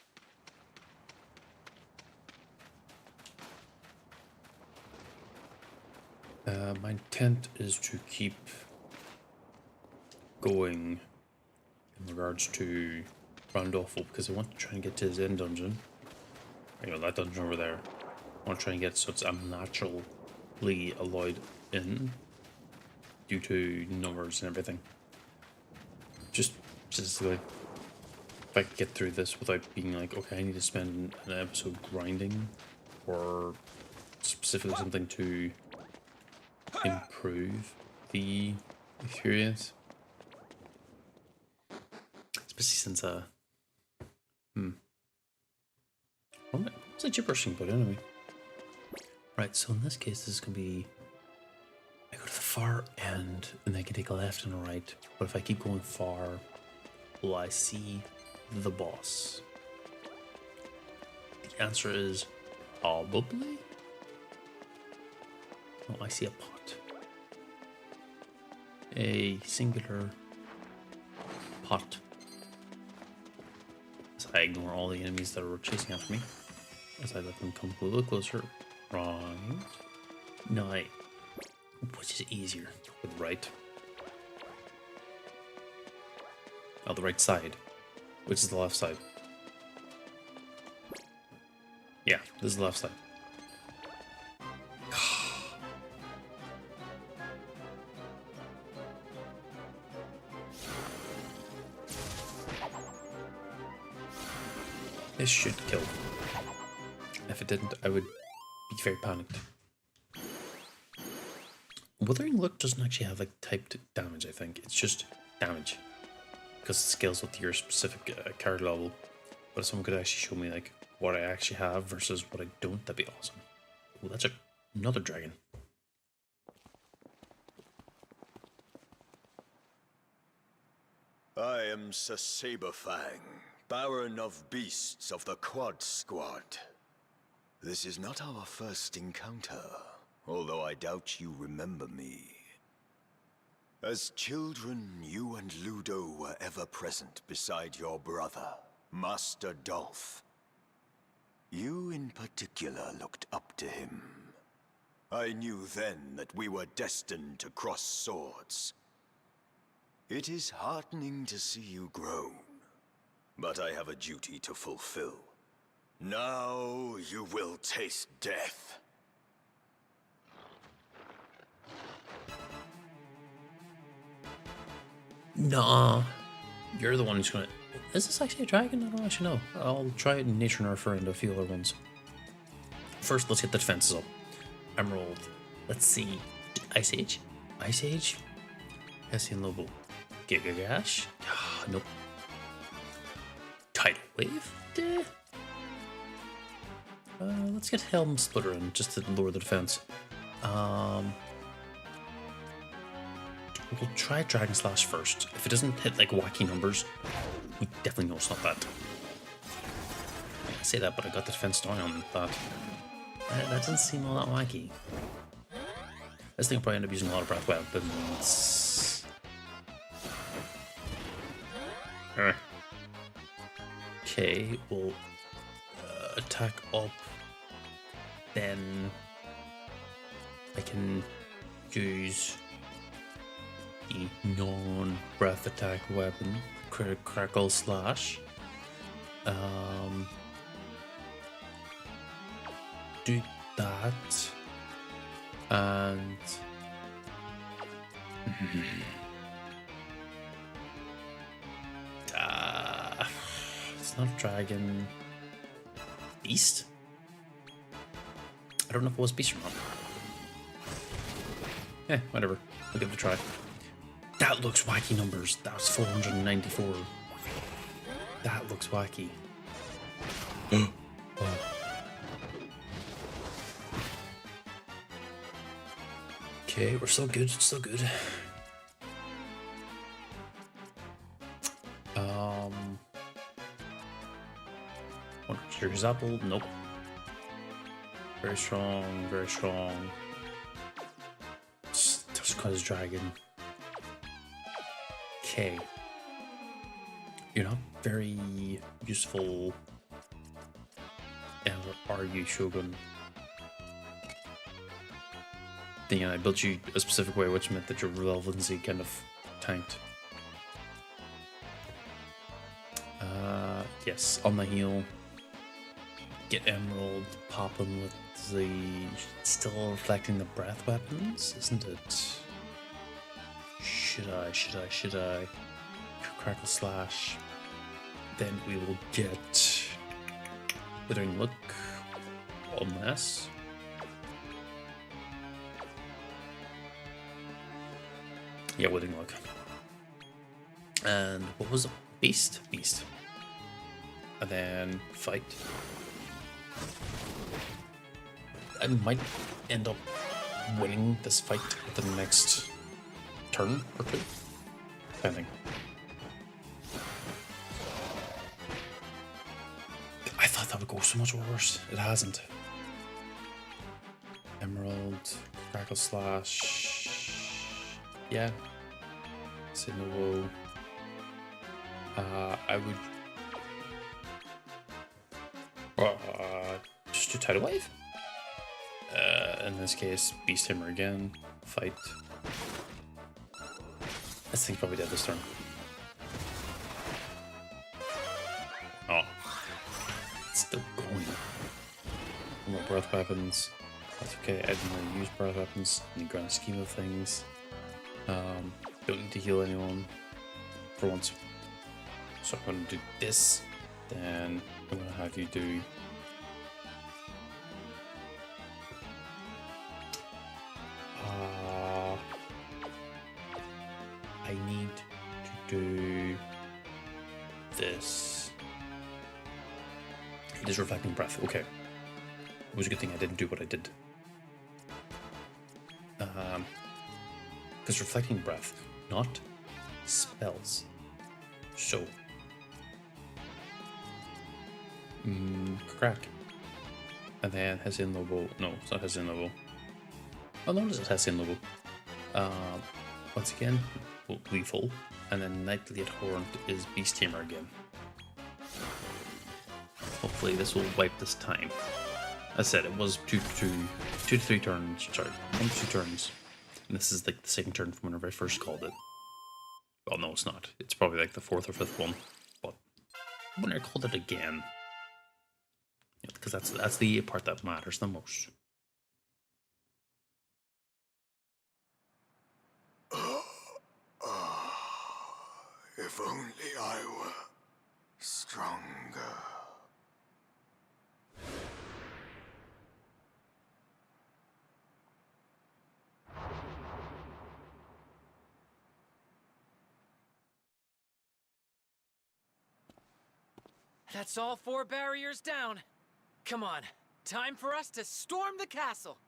My intent is to keep going in regards to Randolfo because I want to try and get to his end dungeon. You know, that dungeon over there. I want to try and get so it's naturally allowed in due to numbers and everything. Just statistically, if I could get through this without being like, okay, I need to spend an episode grinding or specifically something to improve the experience. Especially since what's a gibberish but anyway. Right, so in this case this is gonna be I go to the far end and I can take a left and a right, but if I keep going far, will I see the boss? The answer is probably. Oh, I see a pot. A singular pot. As I ignore all the enemies that are chasing after me. As I let them come a little closer. Right. Now, which is easier? With right. Oh, the right side. Which is the left side? Yeah, this is the left side. This should kill. If it didn't, I would be very panicked. Withering Look doesn't actually have like typed damage, I think. It's just damage. Because it scales with your specific card level. But if someone could actually show me like what I actually have versus what I don't, that'd be awesome. Oh, that's another dragon. I am Sir Saberfang, Baron of Beasts of the Quad Squad. This is not our first encounter, although I doubt you remember me. As children, you and Ludo were ever present beside your brother, Master Dolph. You in particular looked up to him. I knew then that we were destined to cross swords. It is heartening to see you grown, but I have a duty to fulfill. Now you will taste death. Nah, you're the one who's gonna... Is this actually a dragon? I don't actually know. I'll try it in Nature Nerfer and a few other ones. First, let's get the defenses up. Emerald. Let's see. Ice Age? Ice Age? Hessian Lobo. Gigagash? Nope. Tidal Wave? Let's get Helm Splitter in just to lower the defense. We'll try Dragon Slash first. If it doesn't hit like wacky numbers, we definitely know it's not that. I say that, but I got the defense down on that. That doesn't seem all that wacky. This thing will probably end up using a lot of breath weapons. Okay, we'll attack up. Then I can use a non-breath attack weapon, crackle slash. Do that, and it's not dragon. Beast? I don't know if it was beast or not. Whatever. I'll give it a try. That looks wacky numbers. That was 494. That looks wacky. Oh. Okay, we're still good. Still good. Here's apple. Nope. Very strong. Very strong. Just cause dragon. Okay. You're not very useful. Ever are you, Shogun? Then I built you a specific way, which meant that your relevancy kind of tanked. Yes, on the heel. Get Emerald popping with the... Still reflecting the breath weapons, isn't it? Should I? Crackle slash. Then we will get... Withering Look. Unless... Yeah, Withering Look. And what was it? Beast? Beast. And then fight. I might end up winning this fight at the next turn or two, depending. I thought that would go so much worse. It hasn't. Emerald, Crackle Slash. Yeah. Say no. I would just do Tidal Wave. In this case, Beast Hammer again. Fight. This thing's probably dead this turn. Oh. It's still going. More breath weapons. That's okay, I didn't really use breath weapons in the grand scheme of things. Don't need to heal anyone for once. So I'm going to do this, then I'm going to have you do... I need to do this. It is Reflecting Breath, okay. It was a good thing I didn't do what I did. Because Reflecting Breath, not spells. So, crack. And then Hessian Lobo. No, it's not Hessian Lobo. Oh, no, it is Hessian Lobo. Once again, Lethal. And then Nightly at Horn is Beast Tamer again. Hopefully, this will wipe this time. As I said, it was 2 to 3 turns. Sorry, 1 to 2 turns. And this is like the second turn from whenever I first called it. Well, no, it's not. It's probably like the 4th or 5th one. But when I called it again, because that's the part that matters the most. If only I were stronger. That's all 4 barriers down. Come on, time for us to storm the castle.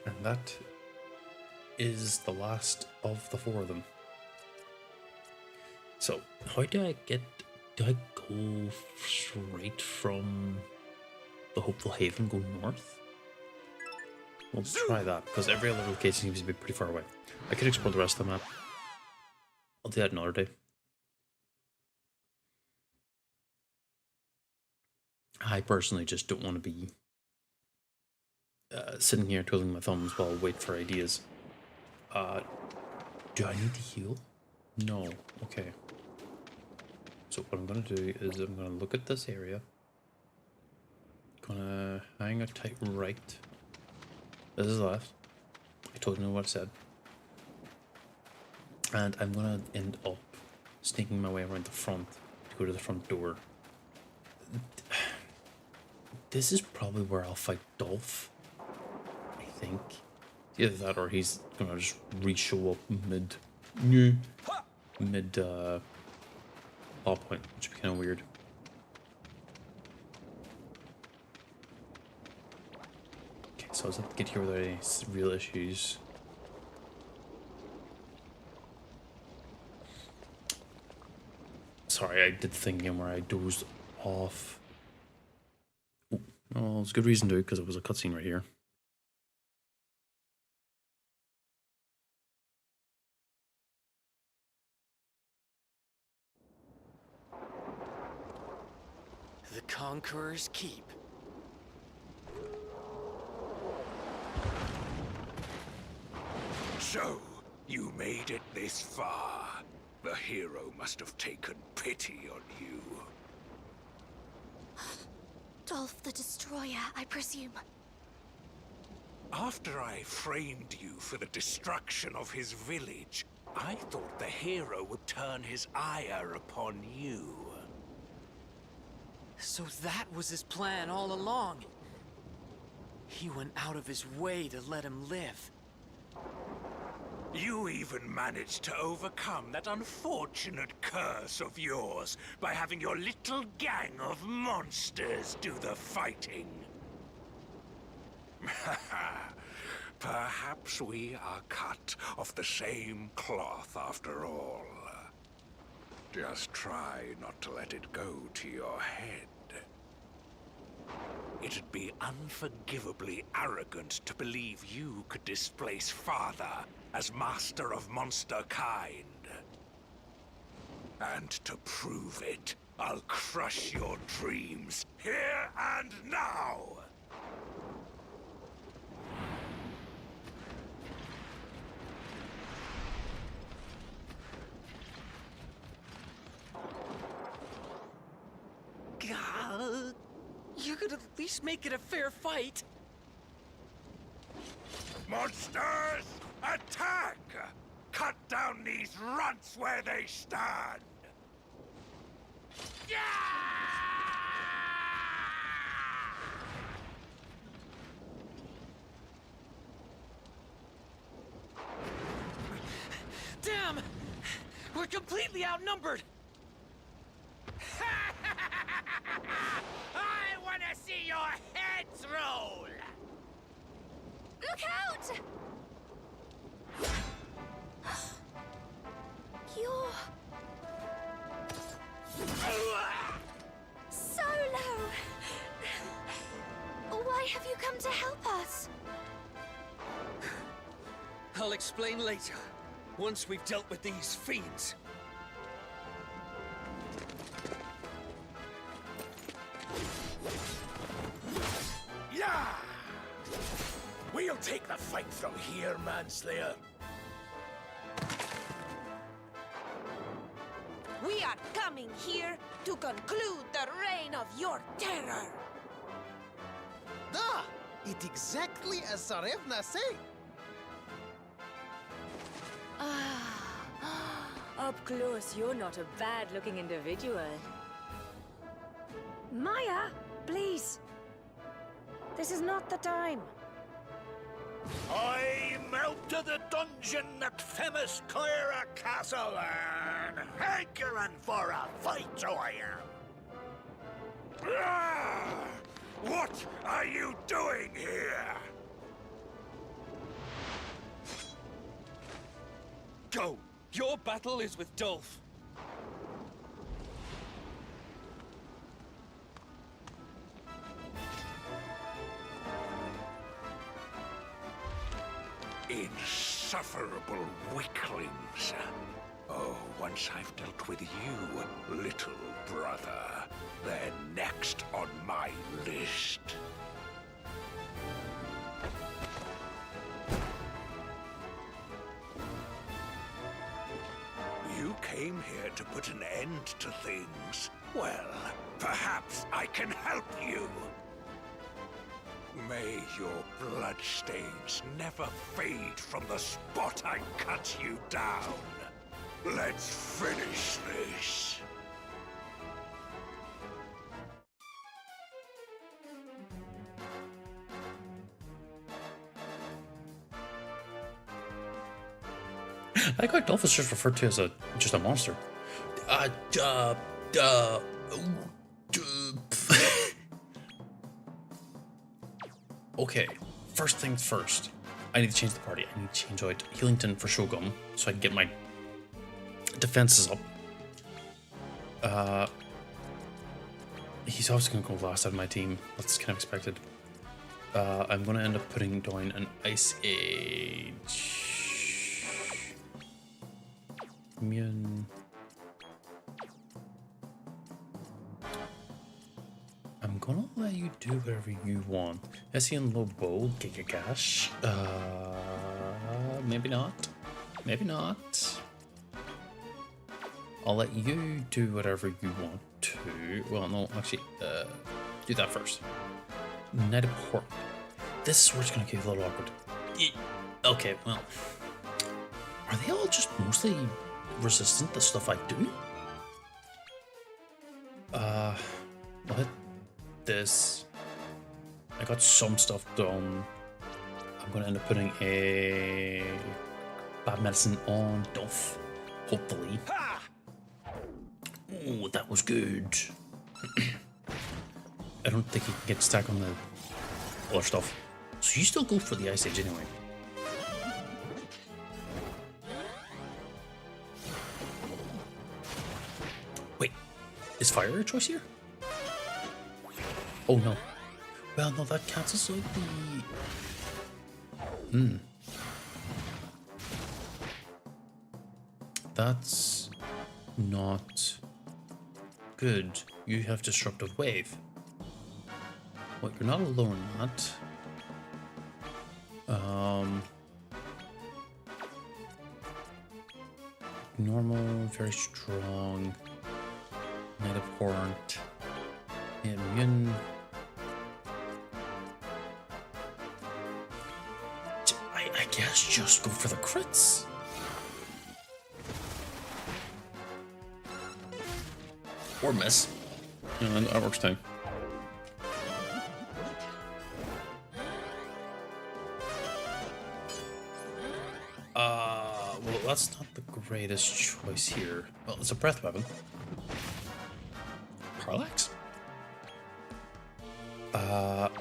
And that is the last of the 4 of them. So, how do I go straight from the Hopeful Haven, go north? We'll try that, because every other location seems to be pretty far away. I could explore the rest of the map. I'll do that another day. I personally just don't want to be sitting here twiddling my thumbs while I wait for ideas. Do I need to heal? No. Okay. So what I'm going to do is I'm going to look at this area. Gonna hang a tight right. This is left. I totally know what I said. And I'm gonna end up sneaking my way around the front to go to the front door. This is probably where I'll fight Dolph, I think. Either that or he's gonna just re-show up mid plot point, which would be kind of weird. Okay, so I was able to get here without any real issues. Sorry, I did the thing again where I dozed off. Ooh, well, it's a good reason to, because it was a cutscene right here. The Conqueror's Keep. So, you made it this far. The hero must have taken pity on you. Dolph the Destroyer, I presume. After I framed you for the destruction of his village, I thought the hero would turn his ire upon you. So that was his plan all along. He went out of his way to let him live. You even managed to overcome that unfortunate curse of yours by having your little gang of monsters do the fighting. Perhaps we are cut of the same cloth after all. Just try not to let it go to your head. It'd be unforgivably arrogant to believe you could displace Father as master of monster kind. And to prove it, I'll crush your dreams here and now! God, you could at least make it a fair fight. Monsters, attack! Cut down these runts where they stand! Damn! We're completely outnumbered! I want to see your heads roll! Look out! You're... Solo! Why have you come to help us? I'll explain later, once we've dealt with these fiends. Yeah! We'll take the fight from here, Manslayer. We are coming here to conclude the reign of your terror. Da! It exactly as Tsarevna say. Up close, you're not a bad-looking individual. Maya, please. This is not the time. I'm out to the dungeon at Famous Clara Castle and hankering for a fight, so I am. What are you doing here? Go! Your battle is with Dolph. Insufferable weaklings. Oh, once I've dealt with you, little brother. They're next on my list. You came here to put an end to things. Well, perhaps I can help you. May your bloodstains never fade from the spot I cut you down. Let's finish this. I got Dolph is just referred to as just a monster. Okay, first things first. I need to change the party. I need to change out Healington for Shogun so I can get my defenses up. He's obviously going to go last out of my team. That's kind of expected. I'm going to end up putting down an Ice Age. Immune. I'm gonna let you do whatever you want. Hessian low bow, Gigagash. Maybe not. Maybe not. I'll let you do whatever you want to. Well, no, actually, do that first. Knight of Port. This is where it's gonna get a little awkward. Okay, well, are they all just mostly resistant to stuff I do? I'll hit this. I got some stuff done. I'm gonna end up putting a bad medicine on Dolph, hopefully. Oh, that was good. I don't think he can get stuck on the other stuff. So you still go for the Ice Age anyway. Wait, is fire a choice here? Oh no. Well, no, that cancels out the... That's not good. You have Disruptive Wave. Well, you're not alone in that. Normal, very strong. Knight of Port. Immune. I guess just go for the crits. Or miss. Yeah, that works too. Well, that's not the greatest choice here. Well, it's a breath weapon. Parallax? I've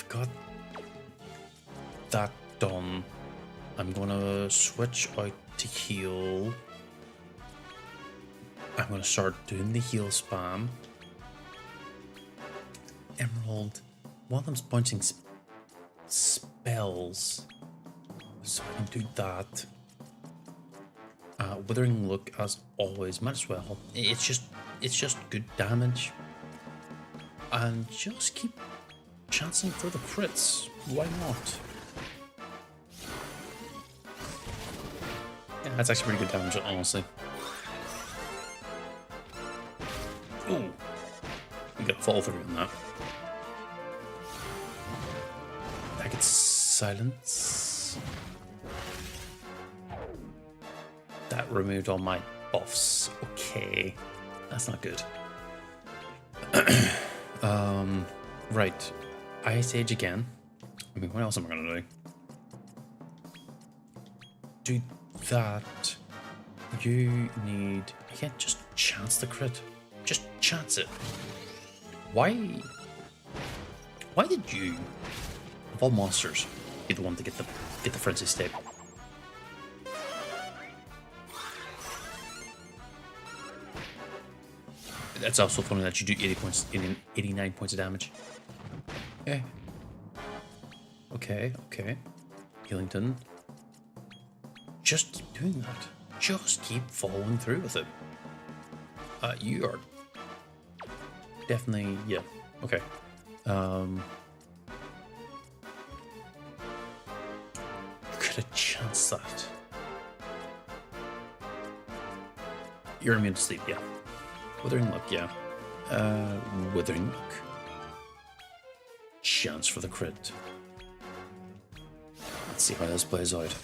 got that done. I'm gonna switch out to heal. I'm gonna start doing the heal spam. Emerald. One of them's bouncing spells. So I can do that. Withering Look, as always, might as well. It's just good damage. And just keep chancing for the crits. Why not? Yeah, that's actually pretty good damage, honestly. Ooh. We got fall through on that. I get silence. That removed all my buffs. Okay. That's not good. Right. Ice Age again. I mean, what else am I gonna do? Do that. You need... I can't just chance the crit. Just chance it. Why did you, of all monsters, be the one to get the frenzy state? That's also funny that you do 89 points of damage. Yeah. Okay. Healington. Just keep doing that. just keep following through with it. You are definitely, yeah, okay. Could have chanced that. You're immune to sleep, yeah. Withering Look, yeah. Withering Look. Chance for the crit. Let's see how this plays out.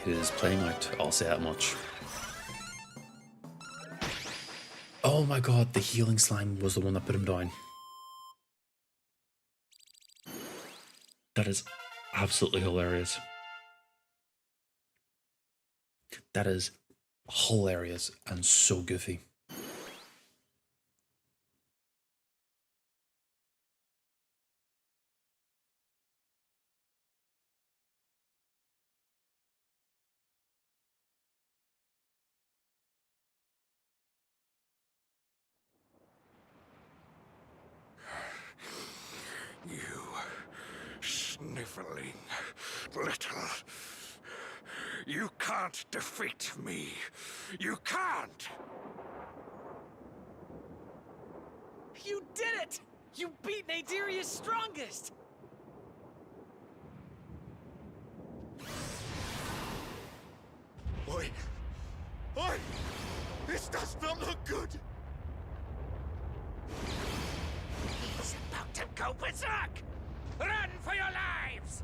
It is playing out, I'll say that much. Oh my god, the healing slime was the one that put him down. That is absolutely hilarious. That is hilarious and so goofy. You sniveling little... You can't defeat me. You can't! You did it! You beat Nadiria's strongest! Oi! Oi! This does not look good! He's about to go berserk! Run for your lives!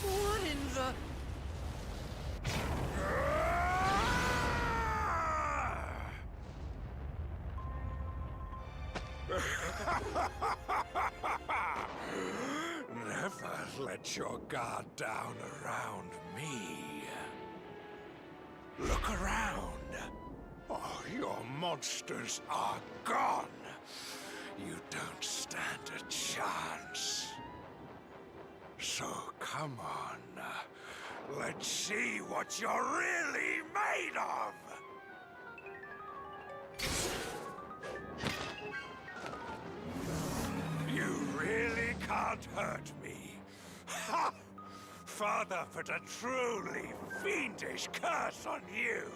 What in the... Never let your guard down around me. Look around. Oh, your monsters are gone. You don't stand a chance. So come on. Let's see what you're really made of. You really can't hurt me. Ha! Father put a truly fiendish curse on you.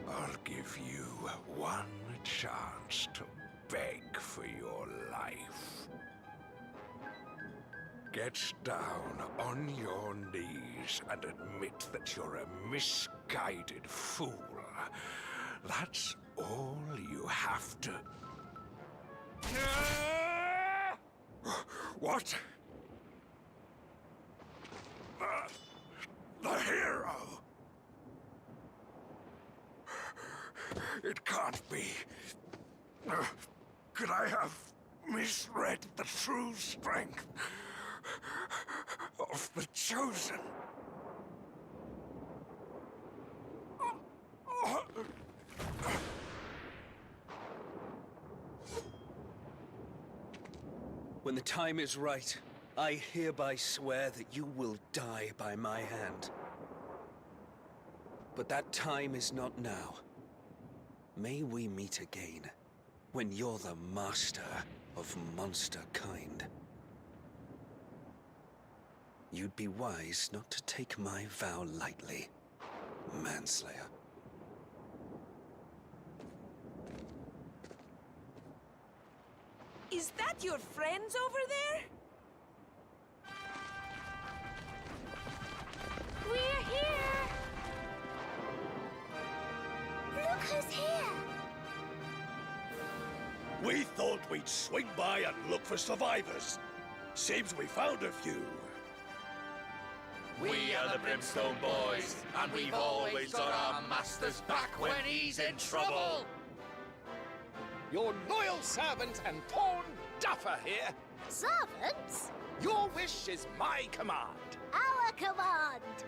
I'll give you one chance to beg for your life. Get down on your knees and admit that you're a misguided fool. That's all you have to... What? The hero? It can't be. Could I have misread the true strength of the Chosen? When the time is right, I hereby swear that you will die by my hand. But that time is not now. May we meet again, when you're the master of monster kind. You'd be wise not to take my vow lightly, manslayer. Is that your friends over there? We're here! Look who's here! We thought we'd swing by and look for survivors. Seems we found a few. We are the Brimstone Boys, and we've always got our master's back when he's in trouble. Your loyal servant and torn duffer here. Servants? Your wish is my command. Our command!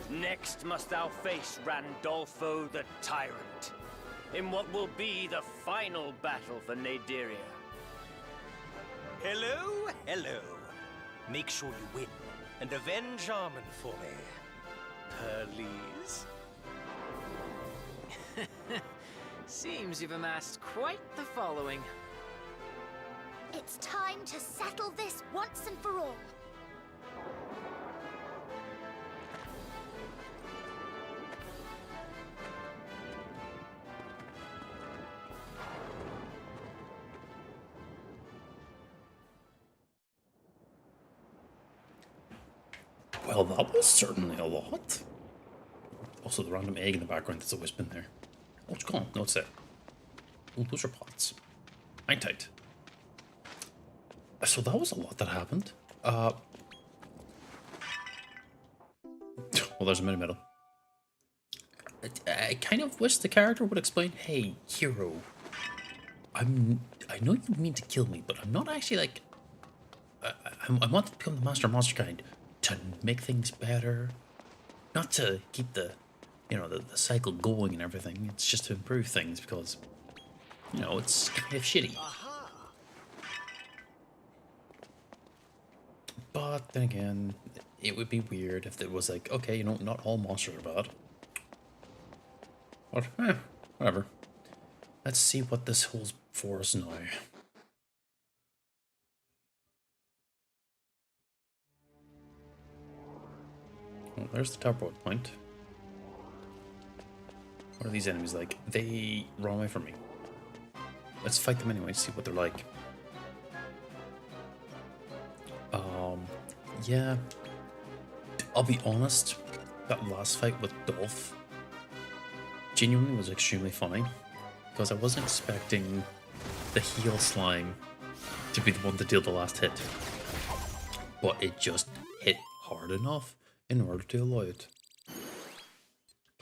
Next must thou face Randolfo the Tyrant, in what will be the final battle for Nadiria. Hello, hello. Make sure you win. and avenge Armin for me. Please? Seems you've amassed quite the following. It's time to settle this once and for all. Well, that was certainly a lot. Also, the random egg in the background that's always been there. Oh, it's gone. No, it's there. Oh, those are pots. Hang tight. So that was a lot that happened. Well, there's a mini medal. I kind of wish the character would explain, hey, hero, I know you mean to kill me, but I'm not actually like... I want to become the master monster kind to make things better. Not to keep the, you know, the cycle going and everything. It's just to improve things because, you know, it's kind of shitty. But then again, it would be weird if it was like, okay, you know, not all monsters are bad. But, whatever. Let's see what this holds for us now. Well, there's the teleport point. What are these enemies like? They run away from me. Let's fight them anyway, see what they're like. Yeah. I'll be honest, that last fight with Dolph genuinely was extremely funny. Because I wasn't expecting the heal slime to be the one to deal the last hit. But it just hit hard enough in order to allow it.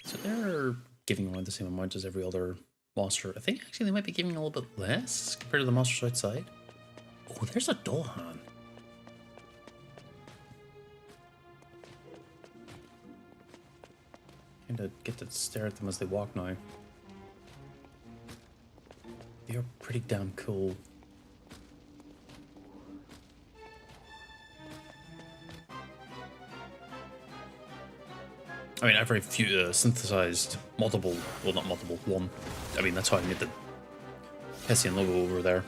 So they're giving away the same amount as every other monster. I think actually they might be giving a little bit less compared to the monsters outside. Oh, there's a Dolhan. Kind of get to stare at them as they walk now. They are pretty damn cool. I mean, I've very few synthesized multiple, well, not multiple, one. I mean, that's how I made the Hessian logo over there.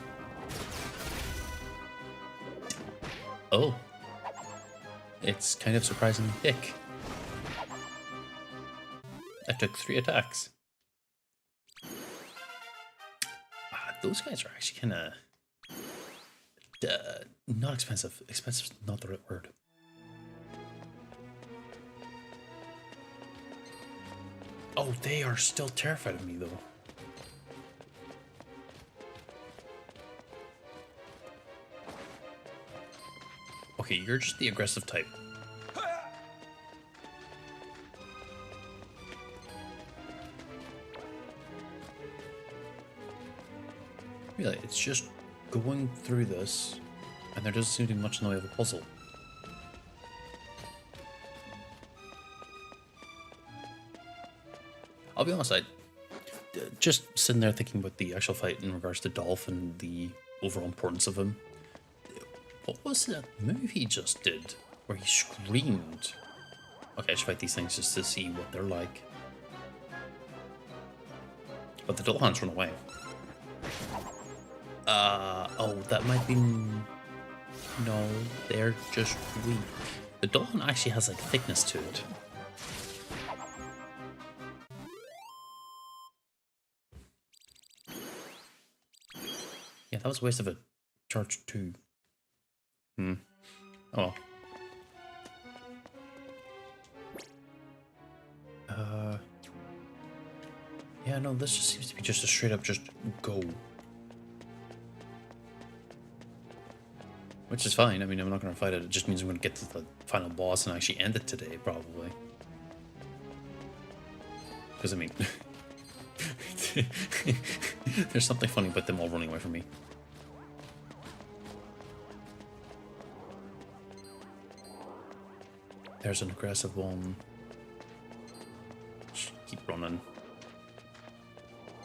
Oh. It's kind of surprisingly thick. I took 3 attacks. Those guys are actually kind of not expensive. Expensive is not the right word. Oh, they are still terrified of me, though. Okay, you're just the aggressive type. Really, it's just going through this, and there doesn't seem to be much in the way of a puzzle. I'll be honest, I just sitting there thinking about the actual fight in regards to Dolph and the overall importance of him. What was that move he just did where he screamed? Okay, I should fight these things just to see what they're like. But the Dolhans run away. Oh, that might be... No, they're just weak. The Dolhan actually has, like, thickness to it. Yeah, that was a waste of a charge too. Oh well. Yeah, no, this just seems to be just a straight up just go. Which is fine. I mean, I'm not going to fight it. It just means I'm going to get to the final boss and actually end it today, probably. Because, I mean... there's something funny about them all running away from me. There's an aggressive one. Just keep running.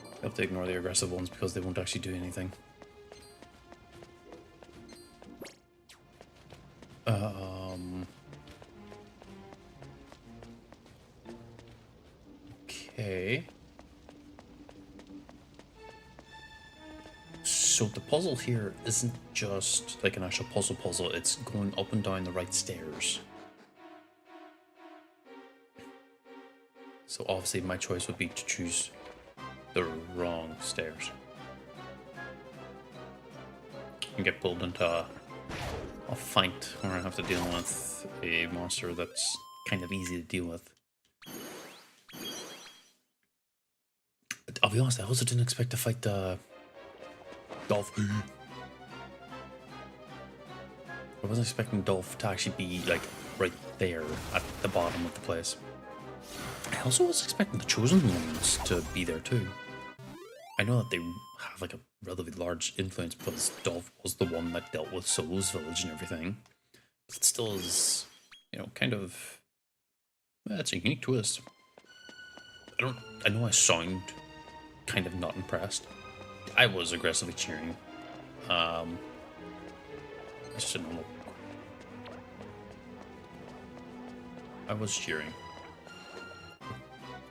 You have to ignore the aggressive ones because they won't actually do anything. So the puzzle here isn't just like an actual puzzle, it's going up and down the right stairs. So obviously my choice would be to choose the wrong stairs. You get pulled into a fight where I have to deal with a monster that's kind of easy to deal with. But I'll be honest, I also didn't expect to fight Dolph. I wasn't expecting Dolph to actually be like right there at the bottom of the place. I also was expecting the Chosen Ones to be there too. I know that they have like a relatively large influence because Dolph was the one that dealt with Solo's village and everything. But it still is, you know, kind of... Well, it's a unique twist. I know I sound kind of not impressed. I was aggressively cheering. It's just a normal... I was cheering.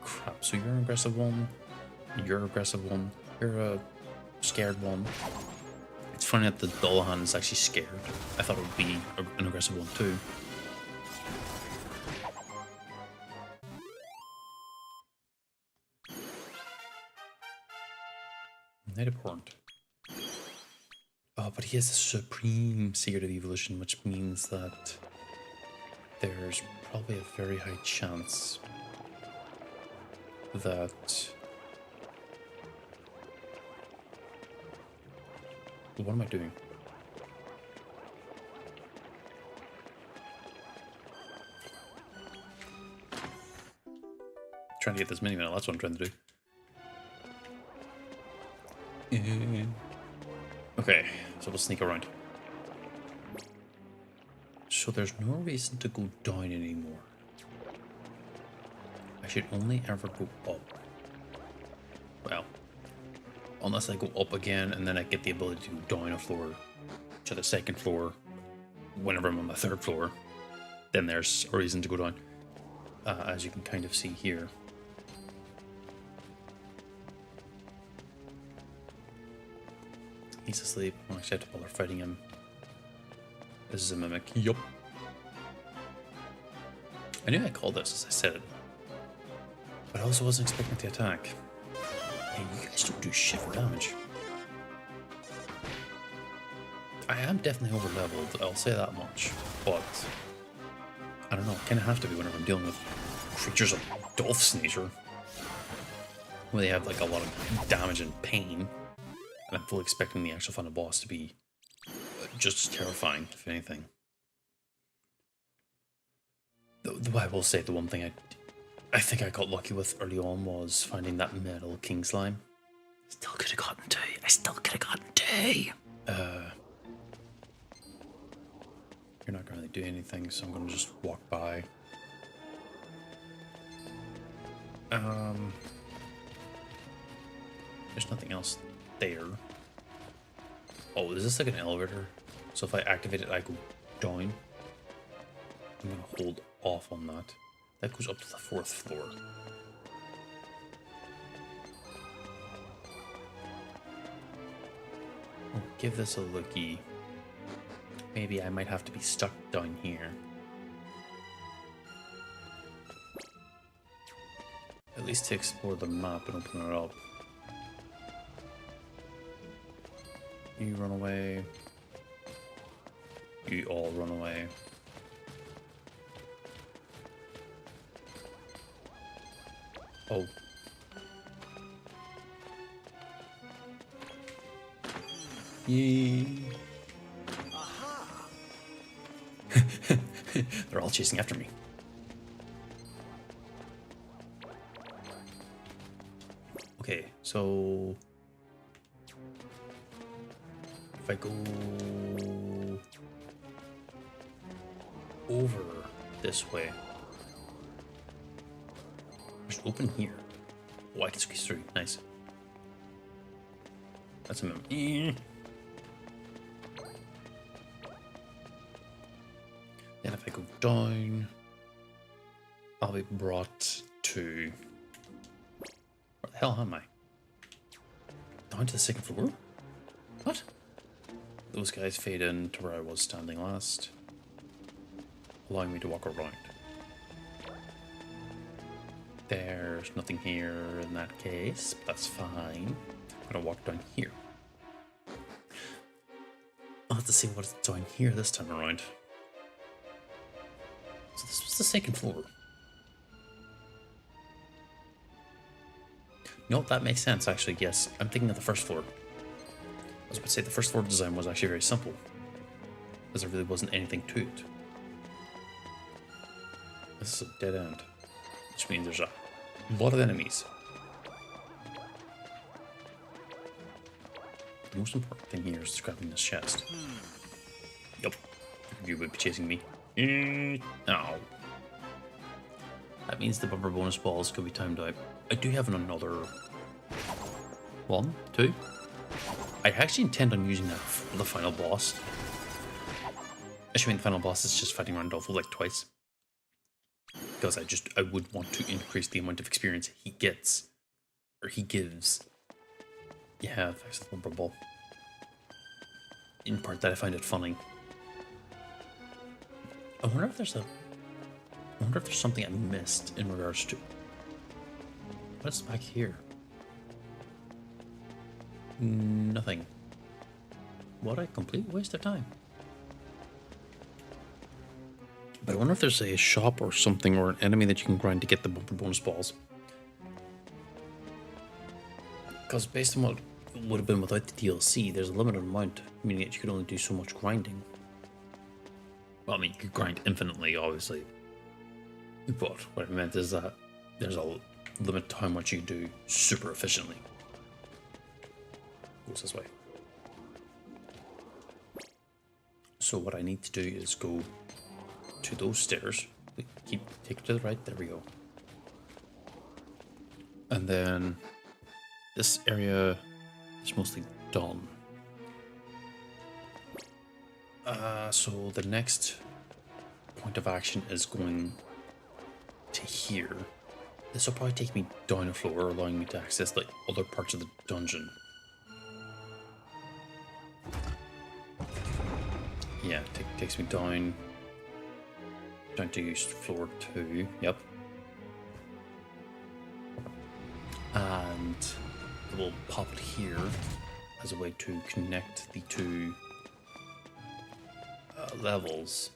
Crap, so you're an aggressive one, you're an aggressive one, you're a scared one. It's funny that the Dullahan is actually scared. I thought it would be an aggressive one too. Not important. Oh, but he has a supreme secret of evolution, which means that there's probably a very high chance that... What am I doing? Trying to get this mini-man, that's what I'm trying to do. Okay, so we'll sneak around. So there's no reason to go down anymore. I should only ever go up. Well, unless I go up again and then I get the ability to go down a floor to the second floor whenever I'm on the third floor, then there's a reason to go down. As you can kind of see here. He's asleep. Oh, actually, I have to bother fighting him. This is a mimic. Yup. I knew I called this, as I said. But I also wasn't expecting to attack. Hey, you guys don't do shit for damage. I am definitely over leveled, I'll say that much. But I don't know, I kind of have to be whenever I'm dealing with creatures of Dolph's nature. Where they have like a lot of damage and pain. And I'm fully expecting the actual final boss to be just as terrifying, if anything. Though I will say the one thing I think I got lucky with early on was finding that metal king slime. Still could have gotten two. I still could have gotten two. You're not gonna really do anything, so I'm gonna just walk by. There's nothing else there. Oh, is this like an elevator? So if I activate it, I go down. I'm gonna hold off on that. That goes up to the 4th floor. I'll give this a looky. Maybe I might have to be stuck down here. At least to explore the map and open it up. You run away. You all run away. Oh. Yay. They're all chasing after me. Okay, so if I go over this way, just open here. Oh, I can squeeze through. Nice. That's a memo. Then if I go down, I'll be brought to... Where the hell am I? Down to the 2nd floor? What? Those guys fade in to where I was standing last, allowing me to walk around. There's nothing here in that case, but that's fine. I'm gonna walk down here. I'll have to see what's down here this time around. So this was the second floor. No, that makes sense actually, yes. I'm thinking of the first floor. I was about to say the first floor design was actually very simple, as there really wasn't anything to it. This is a dead end, which means there's a lot of enemies. The most important thing here is grabbing this chest. Yup, you would be chasing me. Ow. That means the bumper bonus balls could be timed out. I do have another 1, 2. I actually intend on using that for the final boss. Actually, the final boss is just fighting Randolph like twice. Because I would want to increase the amount of experience he gets. Or he gives. Yeah, thanks to the bumper ball. In part that I find it funny. I wonder if there's something I missed in regards to... What's back here? Nothing. What a complete waste of time. But I wonder if there's a shop or something or an enemy that you can grind to get the bumper bonus balls. Because based on what would have been without the DLC, there's a limited amount, meaning that you could only do so much grinding. Well, I mean, you could grind infinitely, obviously. But what I meant is that there's a limit to how much you do super efficiently. Goes this way. So what I need to do is go to those stairs. Take it to the right. There we go. And then this area is mostly done. So the next point of action is going to here. This will probably take me down a floor, allowing me to access like other parts of the dungeon. Yeah, takes me down to floor 2. Yep. And we'll pop it here as a way to connect the two levels.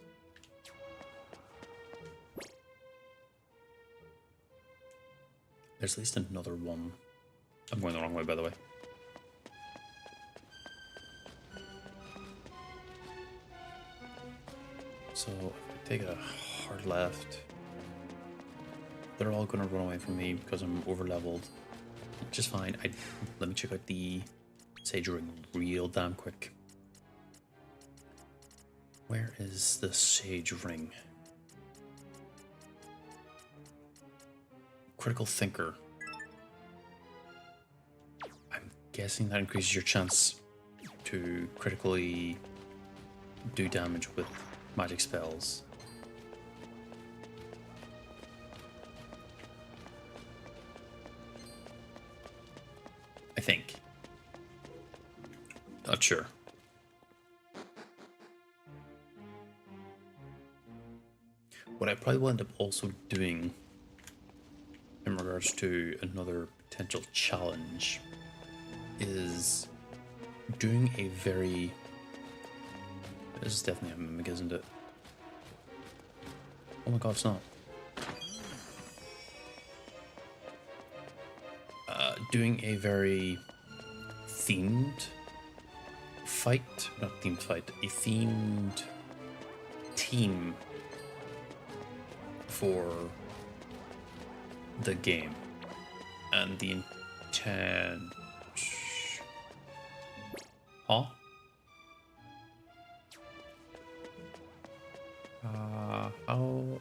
There's at least another one. I'm going the wrong way, by the way. So if I take a hard left, they're all going to run away from me because I'm over leveled, which is fine. Let me check out the Sage Ring real damn quick. Where is the Sage Ring? Critical Thinker. I'm guessing that increases your chance to critically do damage with magic spells. I think. Not sure. What I probably will end up also doing in regards to another potential challenge is doing a very... This is definitely a mimic, isn't it? Oh my god, it's not. Doing a very themed fight, not themed fight, a themed team for the game. And the intent... Huh? How...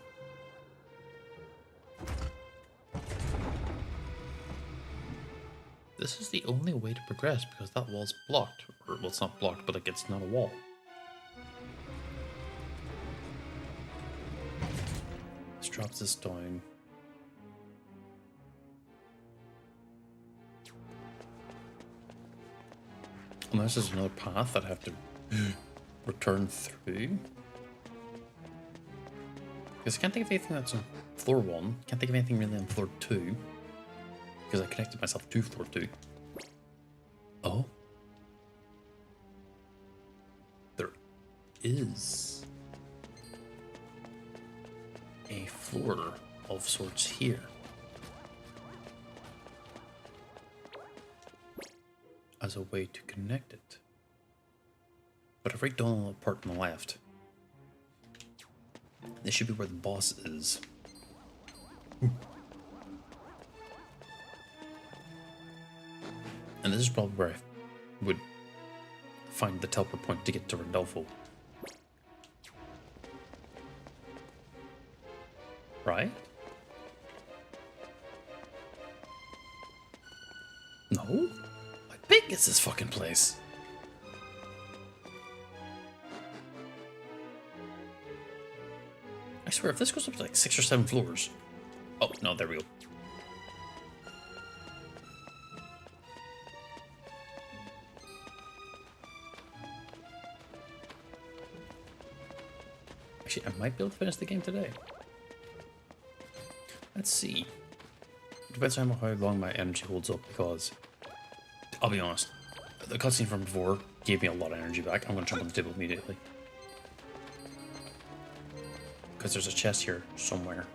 This is the only way to progress because that wall's blocked. Or, well, it's not blocked, but like it's not a wall. This drops this down. Unless there's another path that I have to return through. Because I can't think of anything that's on floor 1. Can't think of anything really on floor 2. Because I connected myself to floor 2. Oh. There is a floor of sorts here. As a way to connect it. But I've right down the part on the left. This should be where the boss is. And this is probably where I would find the teleport point to get to Randolfo. Right? No? How big is this fucking place? I swear, if this goes up to like 6 or 7 floors... Oh, no, there we go. Actually, I might be able to finish the game today. Let's see. Depends on how long my energy holds up, because... I'll be honest. The cutscene from before gave me a lot of energy back. I'm going to jump on the table immediately. Because there's a chest here somewhere.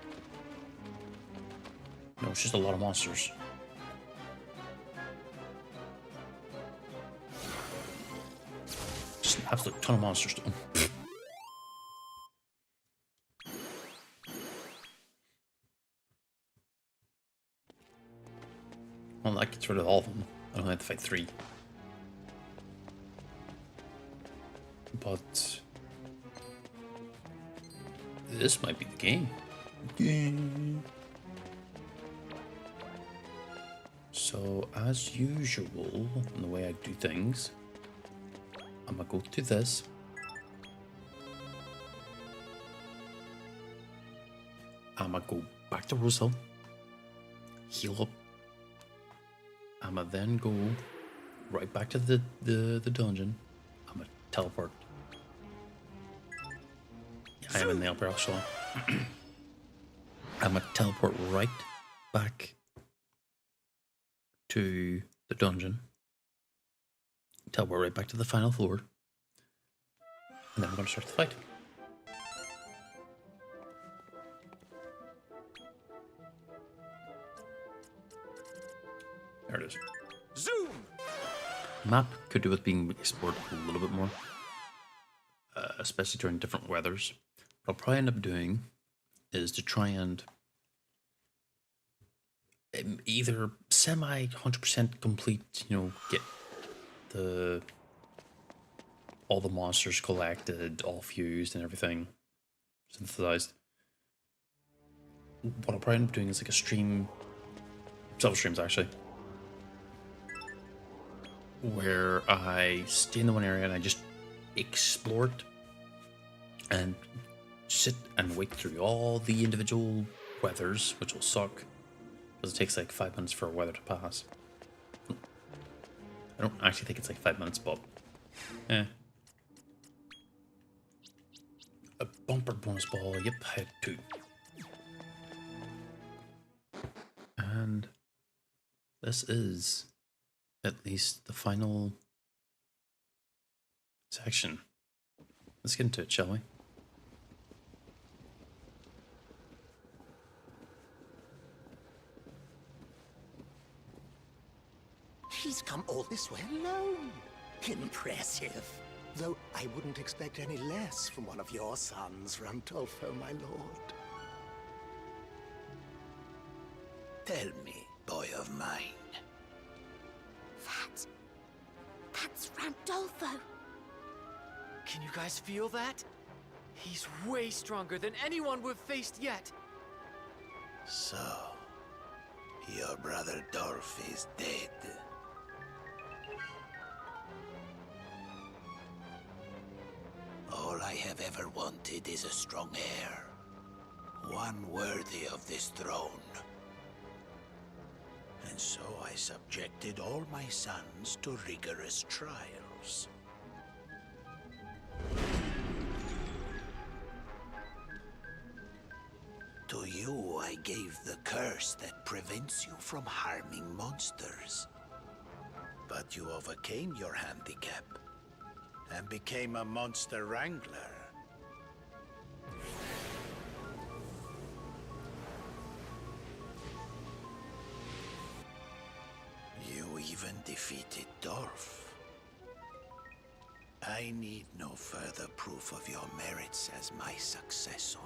No, it's just a lot of monsters. Just an absolute ton of monsters. Well, that gets rid of all of them. I don't have to fight 3. But... this might be the game. So, as usual, in the way I do things, I'm gonna go to this. I'm gonna go back to Rosal, heal up. I'm gonna then go right back to the dungeon. I'm gonna teleport. I am in the upper echelon. I'm gonna teleport right back to the dungeon. Teleport right back to the final floor. And then I'm gonna start the fight. There it is. Zoom! Map could do with being explored a little bit more. Especially during different weathers. What I'll probably end up doing is to try and either semi 100% complete, you know, get all the monsters collected, all fused and everything synthesized. What I'll probably end up doing is like a stream, several streams actually, where I stay in the one area and I just explore it and sit and wait through all the individual weathers, which will suck because it takes like 5 minutes for a weather to pass. I don't actually think it's like 5 minutes, but eh. A bumper bonus ball, yep, I had 2. And this is at least the final section. Let's get into it, shall we? She's come all this way alone. Impressive. Though I wouldn't expect any less from one of your sons, Randolfo, my lord. Tell me, boy of mine. That's Randolfo. Can you guys feel that? He's way stronger than anyone we've faced yet. So, your brother Dolph is dead. All I have ever wanted is a strong heir. One worthy of this throne. And so I subjected all my sons to rigorous trial. shadows. To you, I gave the curse that prevents you from harming monsters. But you overcame your handicap and became a monster wrangler. You even defeated Dorf. I need no further proof of your merits as my successor.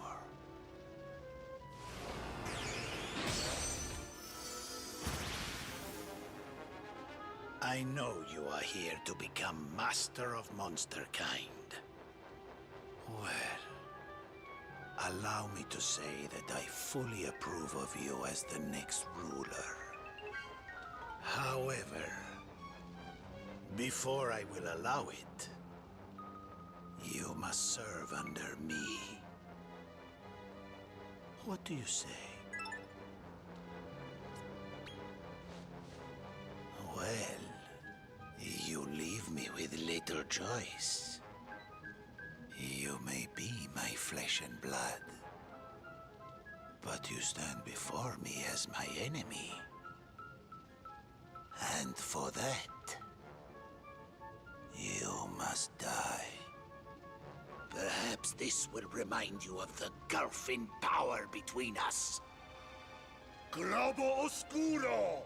I know you are here to become master of monsterkind. Well, allow me to say that I fully approve of you as the next ruler. However, before I will allow it, you must serve under me. What do you say? Well, you leave me with little choice. You may be my flesh and blood, but you stand before me as my enemy. And for that, you must die. Perhaps this will remind you of the gulf in power between us. Globo Oscuro!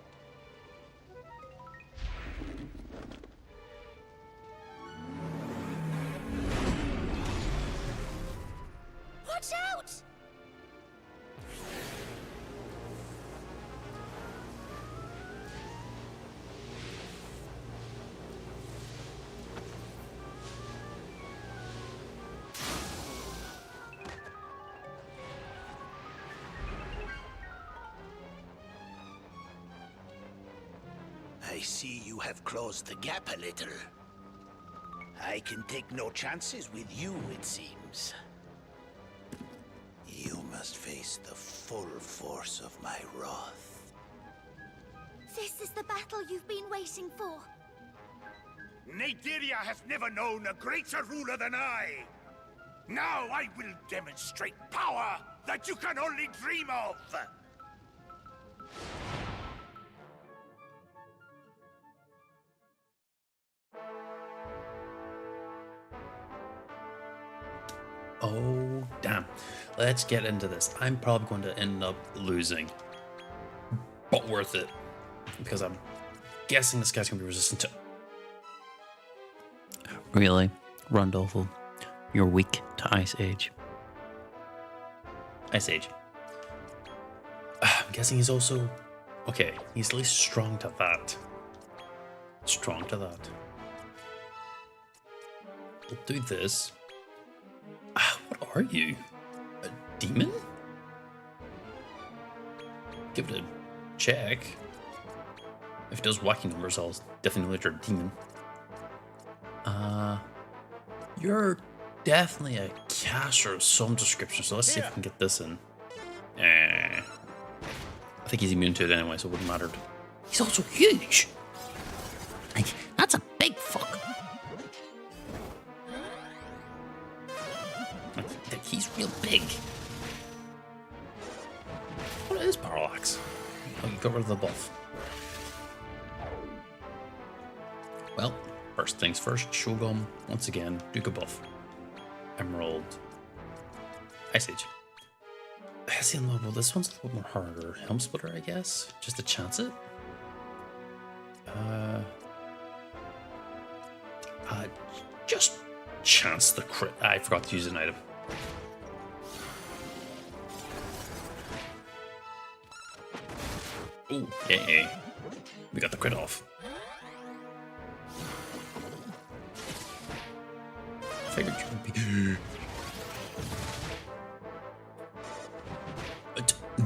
Watch out! I see you have closed the gap a little. I can take no chances with you, it seems. You must face the full force of my wrath. This is the battle you've been waiting for. Naderia has never known a greater ruler than I. Now I will demonstrate power that you can only dream of. Oh, damn. Let's get into this. I'm probably going to end up losing, but worth it, because I'm guessing this guy's going to be resistant to... Really? Rundolfo, you're weak to Ice Age. Ice Age. I'm guessing he's also... Okay, he's at least strong to that. Strong to that. We'll do this. What are you? A demon? Give it a check. If it does wacky numbers, I'll definitely know that you're a demon. You're definitely a caster of some description, so let's see if we can get this in. I think he's immune to it anyway, so it wouldn't matter. He's also huge! Like, that's a big fuck. Like, he's real big. What is Parallax? Oh, you got rid of the buff. Well, first things first, Shogun, once again, Duke of Buff. Emerald. Ice Age. Hessian Lobo, this one's a little more harder. Helm Splitter, I guess? Just to chance it? Just chance the crit. I forgot to use an item. Ooh, yay. We got the crit off. Figured you would be...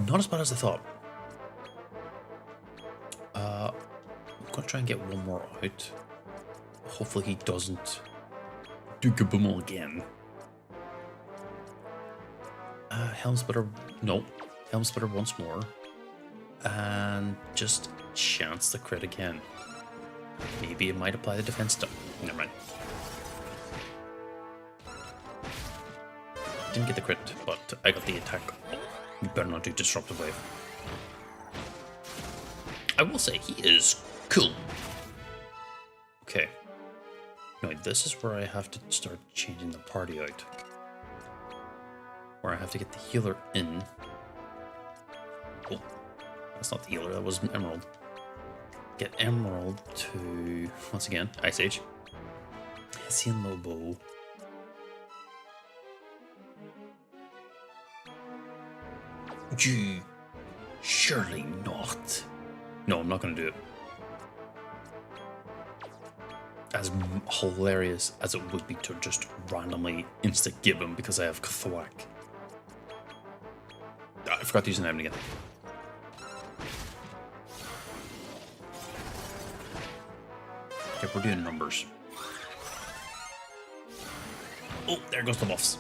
Not as bad as I thought. I'm gonna try and get one more out. Hopefully he doesn't do Kaboomel again. Helm Splitter, no. Helm Splitter once more. And just chance the crit again. Maybe it might apply the defense stuff. Never mind. Didn't get the crit, but I got the attack. We better not do Disruptive Wave. I will say, he is cool. Okay. Now, this is where I have to start changing the party out. Where I have to get the healer in. Oh, that's not the healer, that was Emerald. Get Emerald to, once again, Ice Age. Hessian Lobo. You... surely not. No, I'm not going to do it. As hilarious as it would be to just randomly insta-give him because I have Thwack. I forgot to use an item again. Okay, we're doing numbers. Oh, there goes the buffs.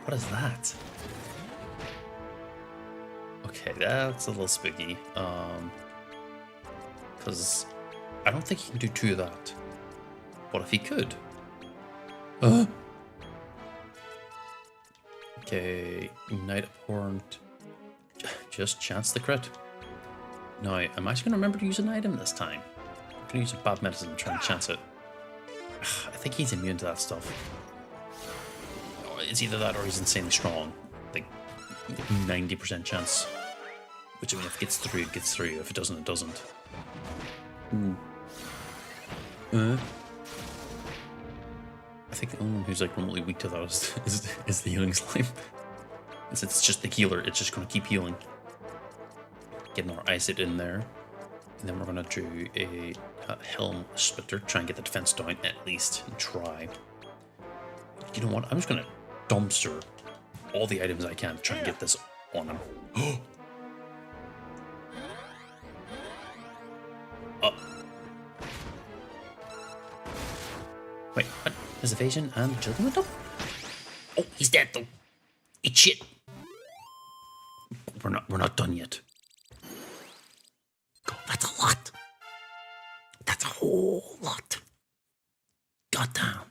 What is that? Okay, that's a little spooky. Because I don't think he can do 2 of that. What if he could? Okay, Ignite Abhorrent. Just chance the crit. Now, I'm actually going to remember to use an item this time. I'm going to use a bad medicine and try and chance it. I think he's immune to that stuff. It's either that or he's insanely strong. Like, 90% chance. Which, I mean, if it gets through, it gets through. If it doesn't, it doesn't. Ooh. I think the only one who's like remotely weak to that is the healing slime. It's just the healer, it's just going to keep healing. Get another Ice It in there. And then we're going to do a Helm Splitter, try and get the defense down at least, and try. You know what, I'm just going to dumpster all the items I can to try and get this on him. Up. Wait, what? His evasion and agility went up? Oh, he's dead though. Eat shit. We're not done yet. God, that's a lot. That's a whole lot. God damn.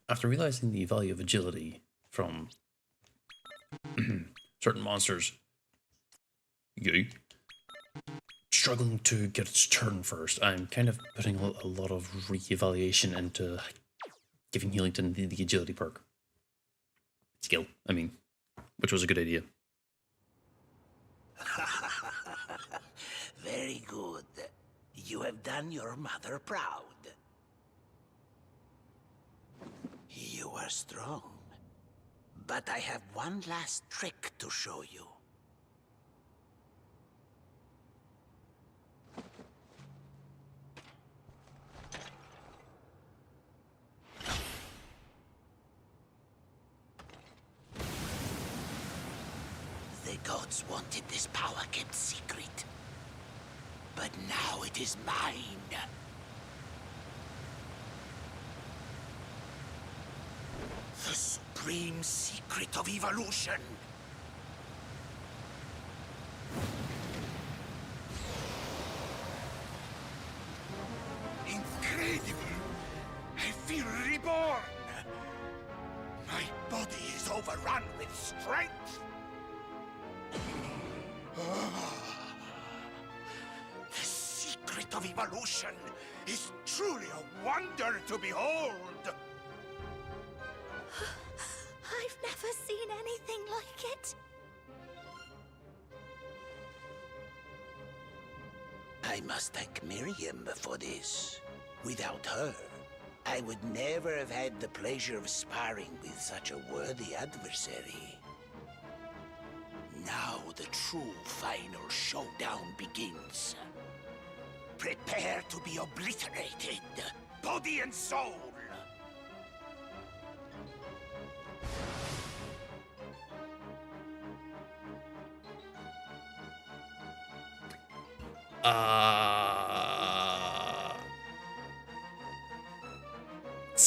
After realizing the value of agility from certain monsters, struggling to get its turn first, I'm kind of putting a lot of re-evaluation into giving healing to the agility perk. Skill, I mean, which was a good idea. Very good. You have done your mother proud. You are strong. But I have one last trick to show you. The gods wanted this power kept secret. But now it is mine. The supreme secret of evolution. Incredible! I feel reborn! My body is overrun with strength! The secret of evolution is truly a wonder to behold! I've never seen anything like it. I must thank Miriam for this. Without her, I would never have had the pleasure of sparring with such a worthy adversary. Now the true final showdown begins. Prepare to be obliterated, body and soul!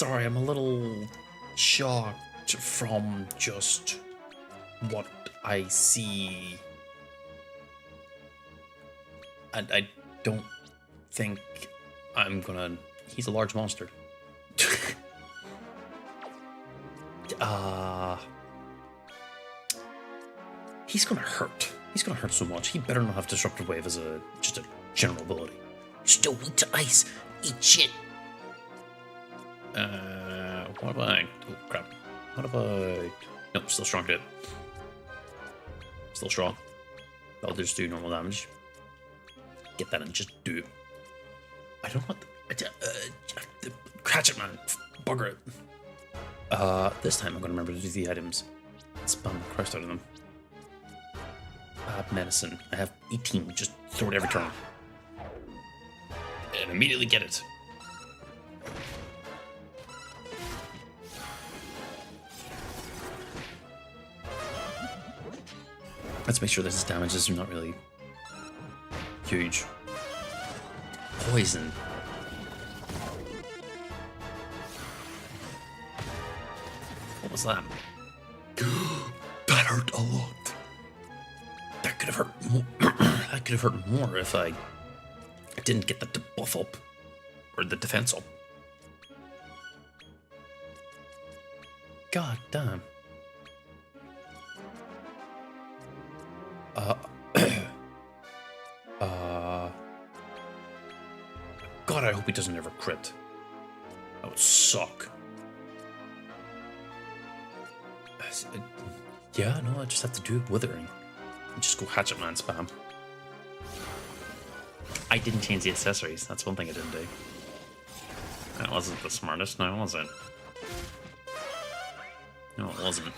sorry, I'm a little shocked from just what I see. And I don't think I'm gonna... He's a large monster. He's gonna hurt. He's gonna hurt so much. He better not have Disruptive Wave as just a general ability. Still weak to ice. Eat shit. What have I... Oh, crap. What have I... Nope, still strong to it. Still strong. I'll just do normal damage. Get that and just do it. I don't want... the Cratchit Man. Bugger it. This time I'm gonna remember to do the items. Spam the Christ out of them. Medicine. I have 18. Just throw it every turn. And immediately get it. Let's make sure that his damages are not really huge. Poison. What was that? That hurt a lot. That could have hurt more. That could have hurt more if I didn't get the debuff up or the defense up. God damn. God, I hope he doesn't ever crit. That would suck. Yeah, no, I just have to do Withering. And just go Hatchet Man spam. I didn't change the accessories. That's one thing I didn't do. That wasn't the smartest, no, was it? No, it wasn't.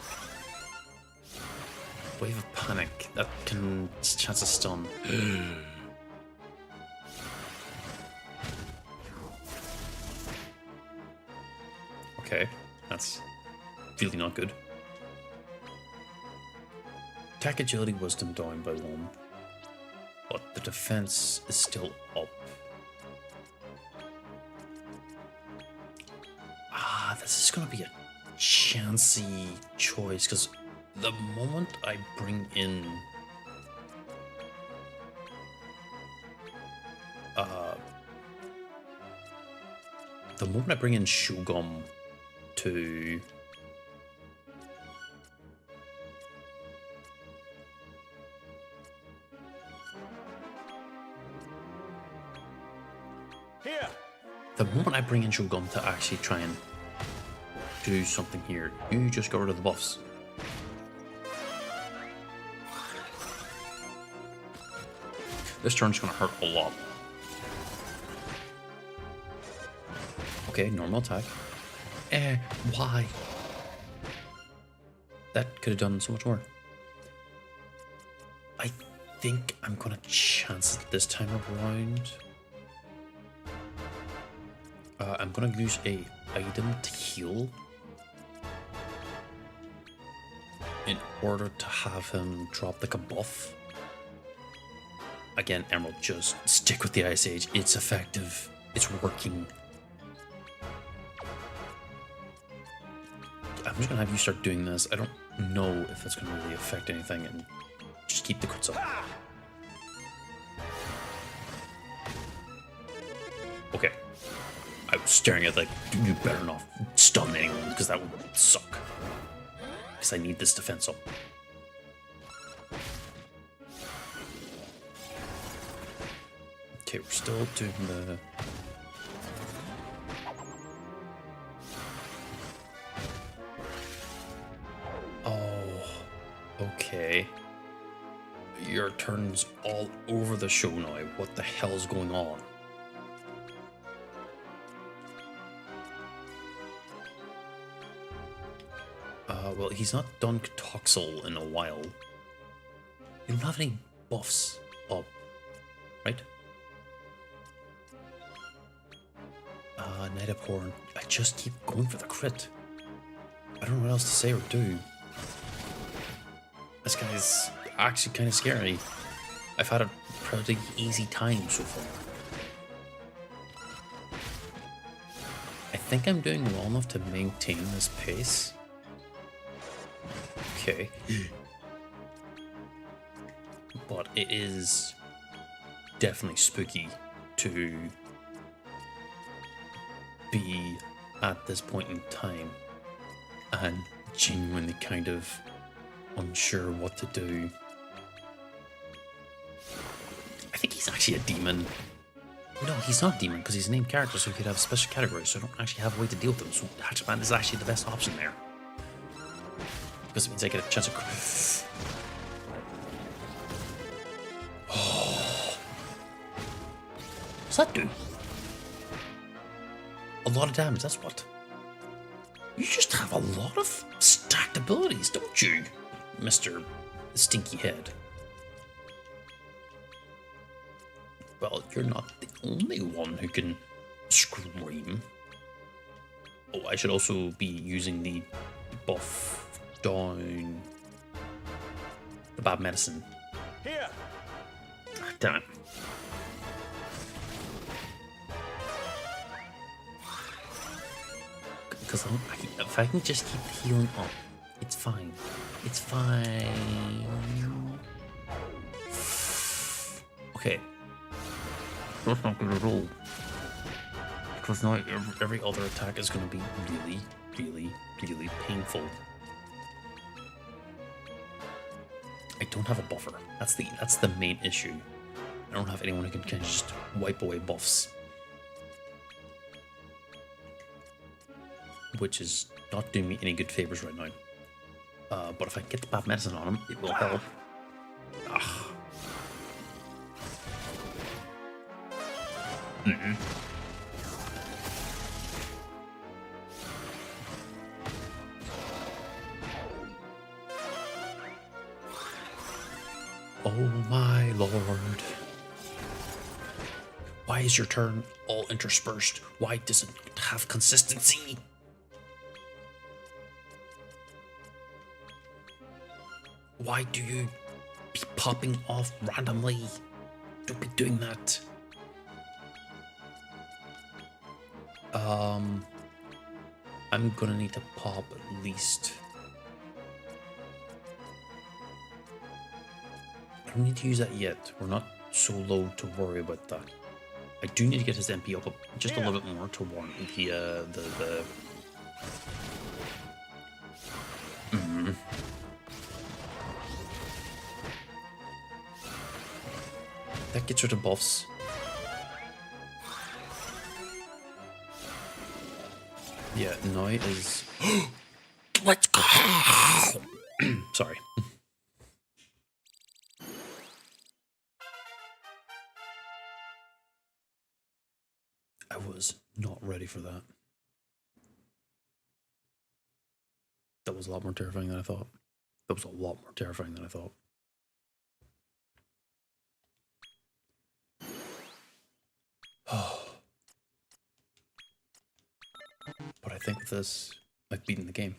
Wave of Panic. That can chance a stun. Okay, that's really not good. Attack agility wisdom down by 1, but the defense is still up. This is gonna be a chancy choice because the moment I bring in Shogum to Here. The moment I bring in Shogum to actually try and do something here, you just go rid of the buffs. This turn's gonna hurt a lot. Okay, normal attack. Why? That could have done so much more. I think I'm gonna chance it this time around. I'm gonna use a item to heal in order to have him drop like a buff. Again, Emerald, just stick with the Ice Age. It's effective. It's working. I'm just gonna have you start doing this. I don't know if it's gonna really affect anything, and just keep the crits up. Okay. I was staring at like, you better not stun anyone, because that would suck. Because I need this defense up. Okay, we're still doing the... Oh, okay. Your turn's all over the show now. What the hell's going on? Well, he's not done Toxel in a while. You don't have any buffs up, right? Night Abhorrent. I just keep going for the crit. I don't know what else to say or do. This guy's actually kind of scary. I've had a pretty easy time so far. I think I'm doing well enough to maintain this pace. Okay. But it is definitely spooky to be at this point in time and genuinely kind of unsure what to do. I think he's actually a demon. No, he's not a demon because he's a named character, so he could have special categories, so I don't actually have a way to deal with him. So Hatchman is actually the best option there. Because it means I get a chance of... Oh. What's that do? A lot of damage, that's what. You just have a lot of stacked abilities, don't you, Mr. Stinky Head? Well, you're not the only one who can scream. Oh, I should also be using the buff down the bad medicine. Here. Damn it. Because if I can just keep healing up, it's fine. It's fine. Okay. That's not good at all. Because now every other attack is going to be really, really, really painful. I don't have a buffer. That's the main issue. I don't have anyone who can kind of just wipe away buffs. Which is not doing me any good favors right now. But if I get the bad medicine on him, it will help. Ugh. Mm-mm. Oh my lord. Why is your turn all interspersed? Why does it have consistency? Why do you be popping off randomly? Don't be doing that. I'm gonna need to pop at least. I don't need to use that yet. We're not so low to worry about that. I do need to get his MP up just a little bit more to warrant the That gets rid of buffs. Yeah, now is... Let's go! Sorry. I was not ready for that. That was a lot more terrifying than I thought. That was a lot more terrifying than I thought. But I think with this, I've beaten the game.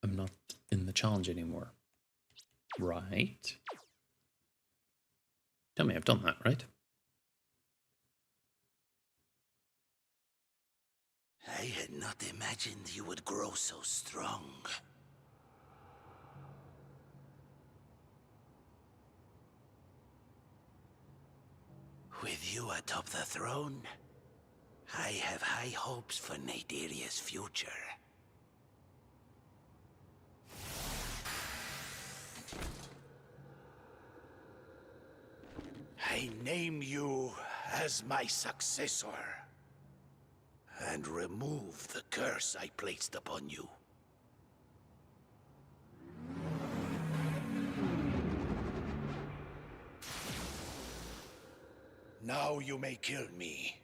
I'm not in the challenge anymore. Right? Tell me I've done that, right? I had not imagined you would grow so strong. With you atop the throne, I have high hopes for Naderia's future. I name you as my successor, and remove the curse I placed upon you. Now you may kill me,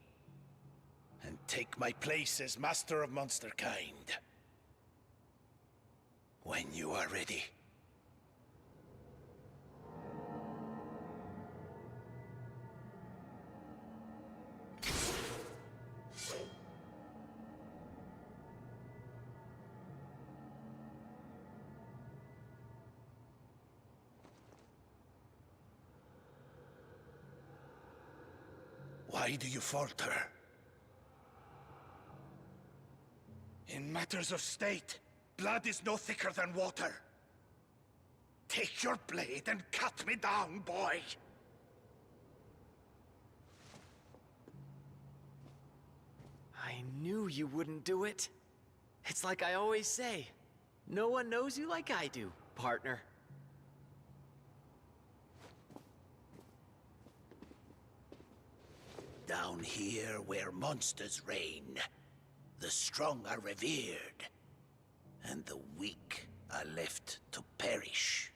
and take my place as Master of Monsterkind. When you are ready. Why do you falter? matters of state, blood is no thicker than water. Take your blade and cut me down, boy. I knew you wouldn't do it. It's like I always say, no one knows you like I do, partner. Down here where monsters reign, the strong are revered, and the weak are left to perish.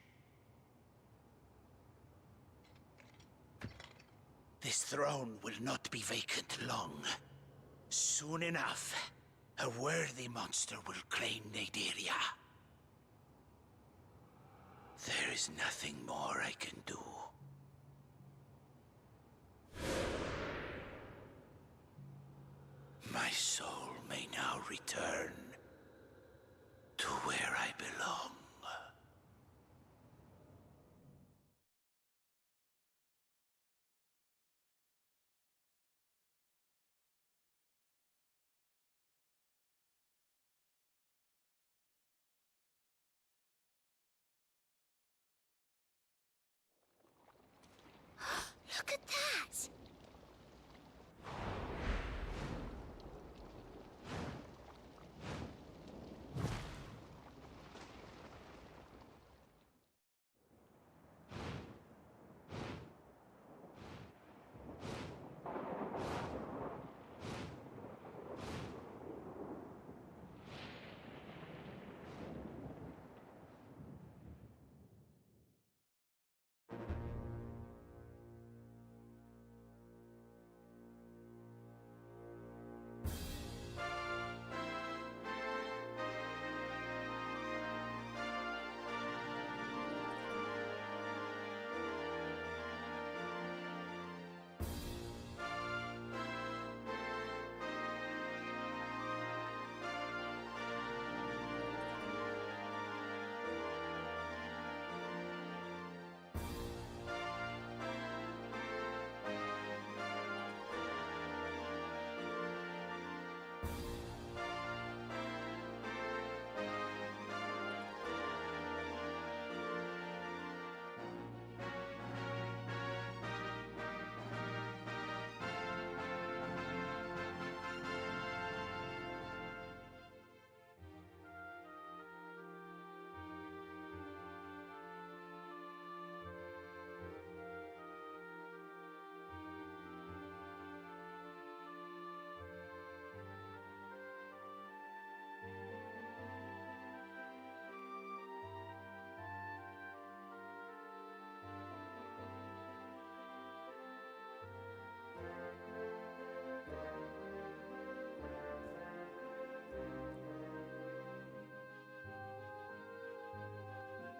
This throne will not be vacant long. Soon enough, a worthy monster will claim Naderia. There is nothing more I can do. My soul may now return to where I belong. Look at that!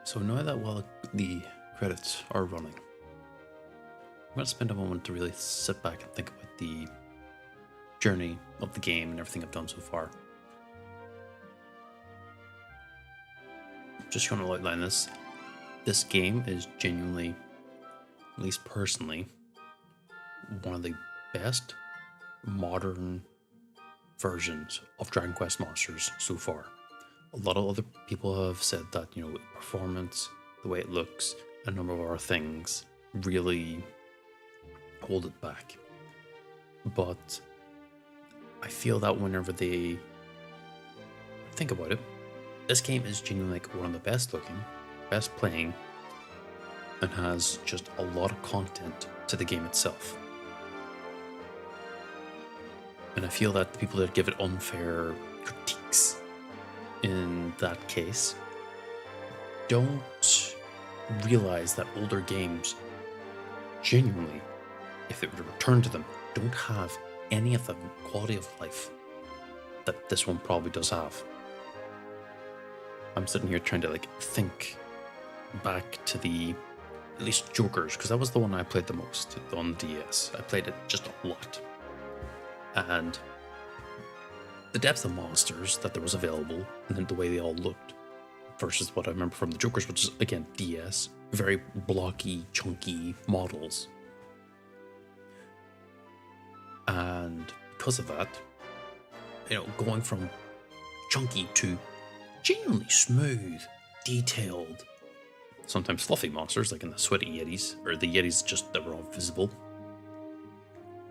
So now that while the credits are running, I'm going to spend a moment to really sit back and think about the journey of the game and everything I've done so far. Just going to outline this. This game is genuinely, at least personally, one of the best modern versions of Dragon Quest Monsters so far. A lot of other people have said that, you know, performance, the way it looks, a number of other things really hold it back. But I feel that whenever they think about it, this game is genuinely like one of the best looking, best playing, and has just a lot of content to the game itself. And I feel that the people that give it unfair critiques in that case don't realize that older games genuinely, if it were to return to them, don't have any of the quality of life that this one probably does have. I'm sitting here trying to like think back to the at least Jokers, because that was the one I played the most on DS. I played it just a lot. And the depth of monsters that there was available, and then the way they all looked, versus what I remember from the Jokers, which is, again, DS. Very blocky, chunky models. And because of that, you know, going from chunky to genuinely smooth, detailed, sometimes fluffy monsters like in the sweaty Yetis, or the Yetis just that were all visible.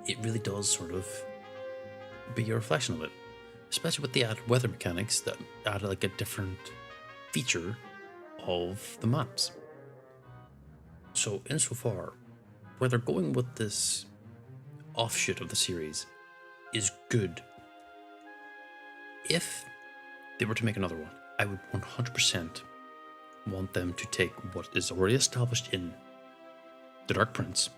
It really does sort of be a reflection of it, especially with the added weather mechanics that add like a different feature of the maps. So insofar, where they're going with this offshoot of the series is good. If they were to make another one, I would 100% want them to take what is already established in The Dark Prince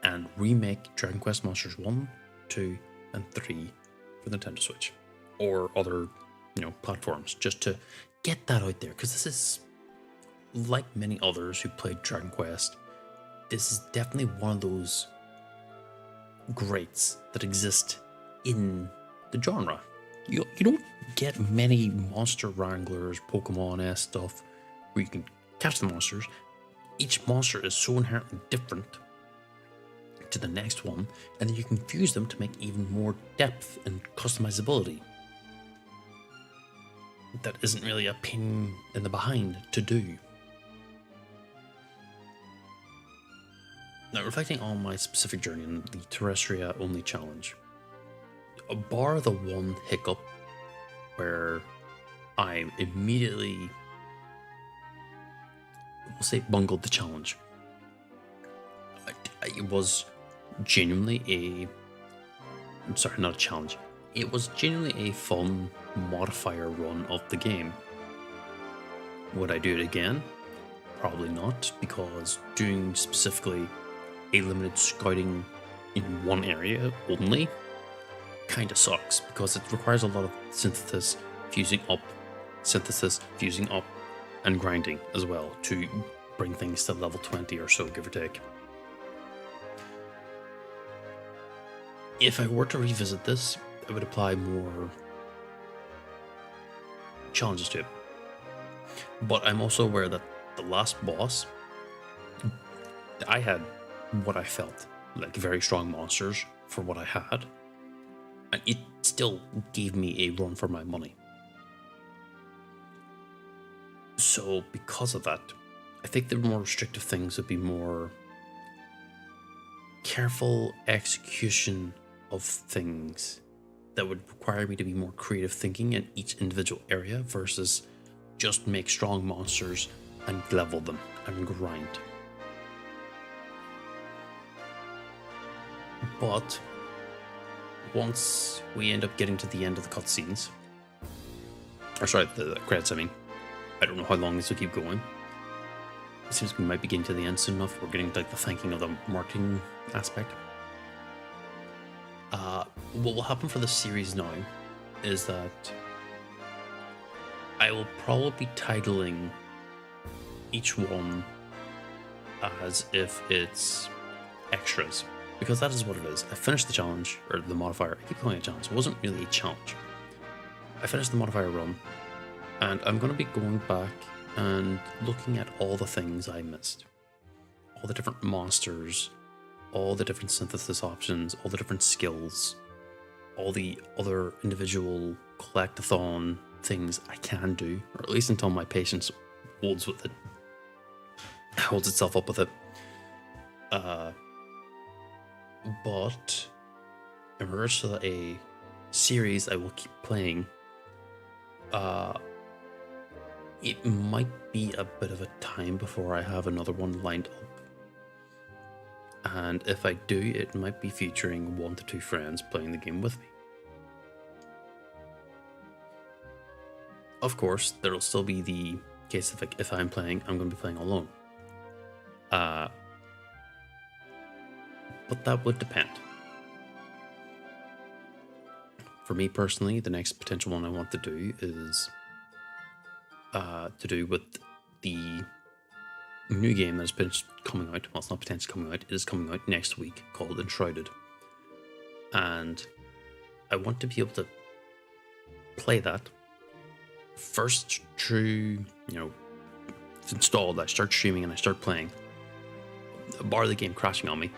and remake Dragon Quest Monsters 1, 2, and 3 for the Nintendo Switch or other, platforms, just to get that out there, because this is, like many others who played Dragon Quest, this is definitely one of those greats that exist in the genre. You don't get many monster wranglers, Pokemon-esque stuff where you can catch the monsters. Each monster is so inherently different to the next one, and then you can fuse them to make even more depth and customizability. That isn't really a pain in the behind to do. Now, reflecting on my specific journey in the Terrestria only challenge, bar the one hiccup where I immediately, we'll say, bungled the challenge. It was genuinely not a challenge. It was genuinely a fun modifier run of the game. Would I do it again? Probably not, because doing specifically a limited scouting in one area only kind of sucks, because it requires a lot of synthesis, fusing up, and grinding as well to bring things to level 20 or so, give or take. If I were to revisit this, I would apply more challenges to it. But I'm also aware that the last boss, I had what I felt like very strong monsters for what I had, and it still gave me a run for my money. So because of that, I think the more restrictive things would be more careful execution of things that would require me to be more creative thinking in each individual area versus just make strong monsters and level them and grind. But once we end up getting to the end of the cutscenes, or sorry, the credits, I don't know how long this will keep going. It seems we might be getting to the end soon enough. We're getting to the thanking of the marketing aspect. What will happen for the series now is that I will probably be titling each one as if it's extras, because that is what it is. I finished the challenge, or the modifier. I keep calling it a challenge. It wasn't really a challenge. I finished the modifier run, and I'm going to be going back and looking at all the things I missed. All the different monsters, all the different synthesis options, all the different skills, all the other individual collectathon things I can do, or at least until my patience holds itself up with it. But in regards to a series I will keep playing, it might be a bit of a time before I have another one lined up. And if I do, it might be featuring 1 to 2 friends playing the game with me. Of course, there will still be the case of if I'm playing, I'm going to be playing alone. But that would depend. For me personally, the next potential one I want to do is to do with the new game that's been coming out. Well, it's not potentially coming out. It is coming out next week, called Enshrouded. And I want to be able to play that first through, it's installed, I start streaming and I start playing. Bar the game crashing on me,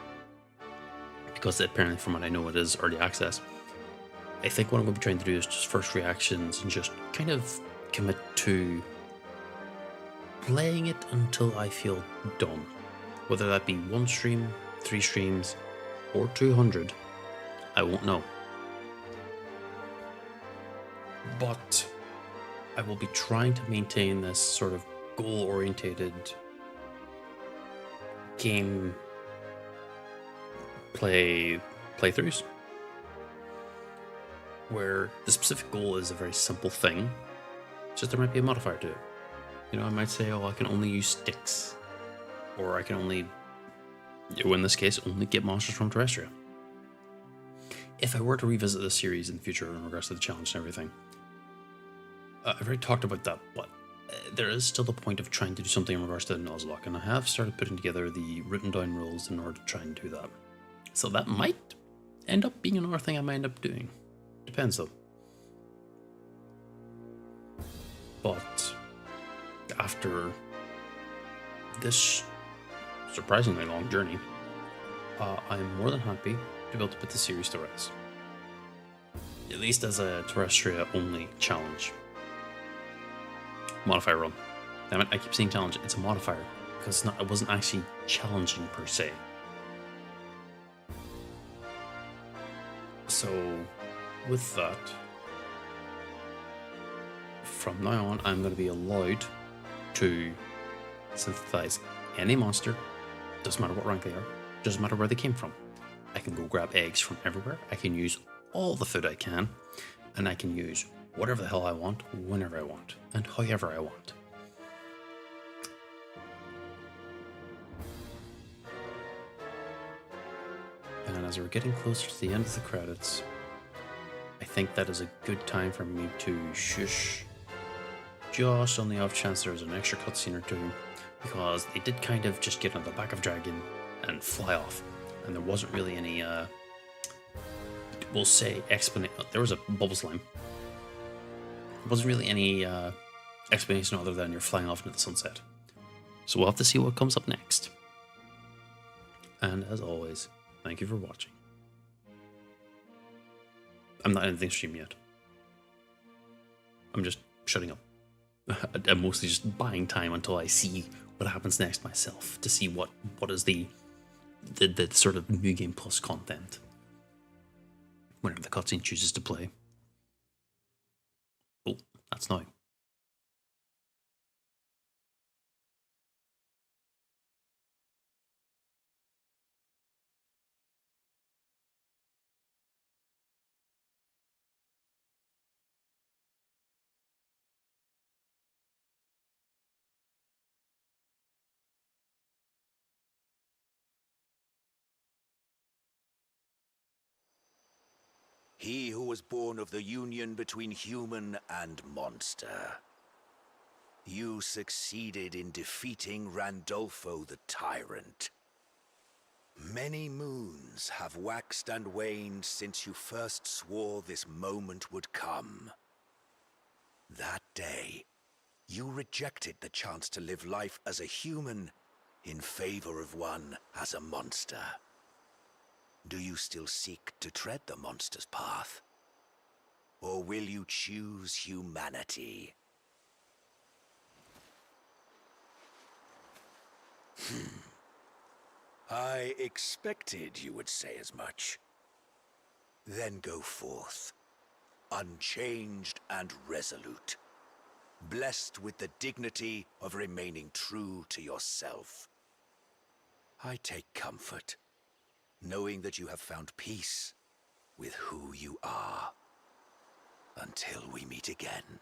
because apparently from what I know it is early access. I think what I'm going to be trying to do is just first reactions and just kind of commit to playing it until I feel done. Whether that be 1 stream, 3 streams, or 200, I won't know. But I will be trying to maintain this sort of goal-orientated game playthroughs, where the specific goal is a very simple thing. It's just there might be a modifier to it. You know, I might say, oh, I can only use sticks, or I can only, in this case, only get monsters from Terrestria. If I were to revisit this series in the future in regards to the challenge and everything, I've already talked about that, but there is still the point of trying to do something in regards to the Nuzlocke, and I have started putting together the written down rules in order to try and do that. So that might end up being another thing I might end up doing. Depends though. But after this surprisingly long journey, I'm more than happy to be able to put the series to rest. At least as a Terrestria only challenge. Modifier run. Damn it, I keep saying challenge. It's a modifier because it wasn't actually challenging per se. So, with that, from now on, I'm going to be allowed to synthesize any monster. Doesn't matter what rank they are. Doesn't matter where they came from. I can go grab eggs from everywhere. I can use all the food I can, and I can use whatever the hell I want, whenever I want, and however I want. And as we're getting closer to the end of the credits, I think that is a good time for me to shush, just on the off chance there's an extra cutscene or two, because they did kind of just get on the back of Dragon and fly off, and there wasn't really any, we'll say, explanation. There was a bubble slime. There wasn't really any explanation other than you're flying off into the sunset. So we'll have to see what comes up next. And as always, thank you for watching. I'm not ending stream yet. I'm just shutting up. I'm mostly just buying time until I see what happens next myself, to see what is the sort of New Game Plus content whenever the cutscene chooses to play. Oh, that's now. He who was born of the union between human and monster. You succeeded in defeating Randolfo the Tyrant. Many moons have waxed and waned since you first swore this moment would come. That day, you rejected the chance to live life as a human in favor of one as a monster. Do you still seek to tread the monster's path? Or will you choose humanity? I expected you would say as much. Then go forth, unchanged and resolute, blessed with the dignity of remaining true to yourself. I take comfort, knowing that you have found peace with who you are. Until we meet again.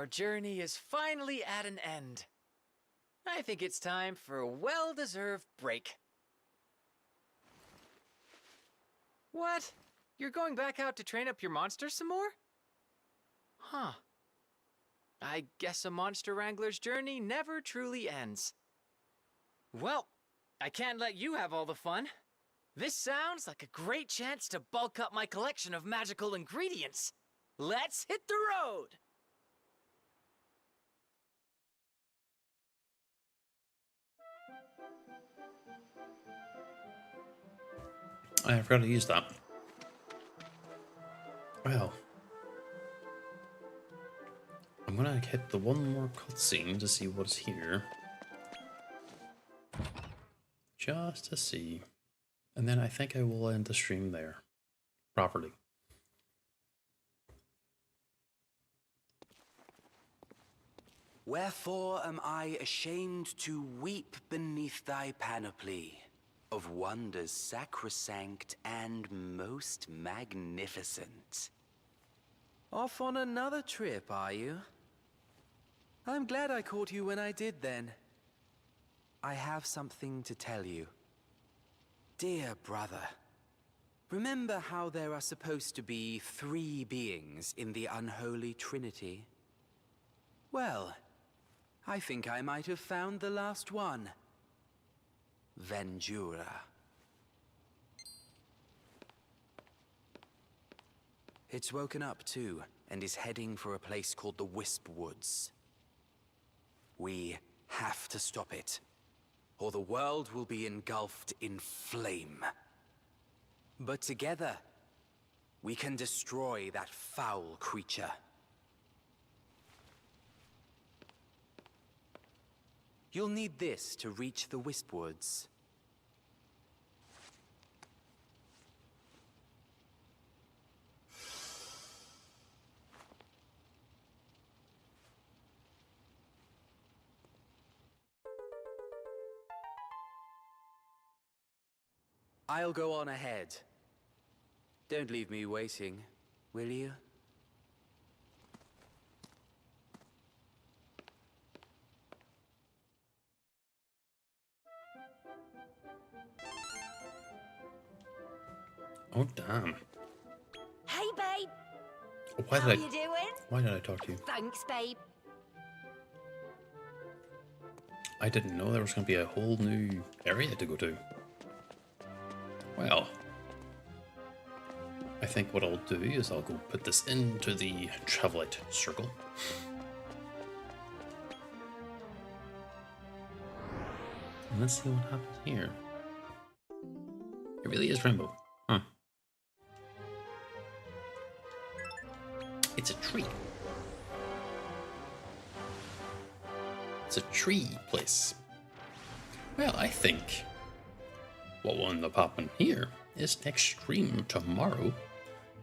Our journey is finally at an end. I think it's time for a well-deserved break. What? You're going back out to train up your monsters some more? Huh. I guess a monster wrangler's journey never truly ends. Well, I can't let you have all the fun. This sounds like a great chance to bulk up my collection of magical ingredients. Let's hit the road! I forgot to use that. Well, I'm gonna hit the one more cutscene to see what's here. Just to see. And then I think I will end the stream there. Properly. Wherefore am I ashamed to weep beneath thy panoply of wonders sacrosanct and most magnificent? Off on another trip, are you? I'm glad I caught you when I did then. I have something to tell you. Dear brother, remember how there are supposed to be 3 beings in the unholy trinity? Well, I think I might have found the last one. Venjura. It's woken up too, and is heading for a place called the Wisp Woods. We have to stop it, or the world will be engulfed in flame. But together, we can destroy that foul creature. You'll need this to reach the Wisp Woods. I'll go on ahead. Don't leave me waiting, will you? Oh, damn. Hey, babe. Why How did you doing? Why did I talk to you? Thanks, babe. I didn't know there was going to be a whole new area to go to. Well, I think what I'll do is I'll go put this into the Travelite circle. And let's see what happens here. It really is rainbow. Huh. It's a tree. It's a tree place. Well, I think what will end up happening here is next stream tomorrow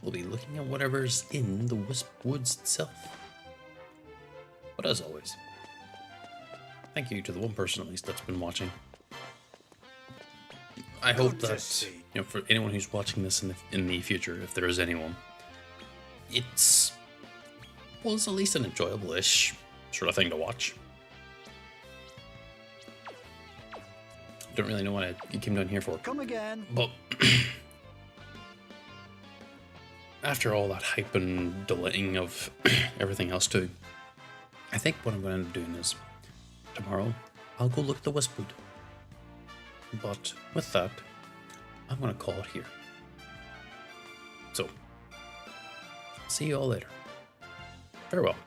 we'll be looking at whatever's in the Wisp Woods itself. But as always, thank you to the one person at least that's been watching. I hope that, you know, for anyone who's watching this in the future, if there is anyone, it's at least an enjoyable-ish sort of thing to watch. Don't really know what I came down here for. Come again. But after all that hype and delaying of everything else too, I think what I'm going to end up doing is tomorrow I'll go look at the Wispwood. But with that, I'm going to call it here. So, see you all later. Farewell.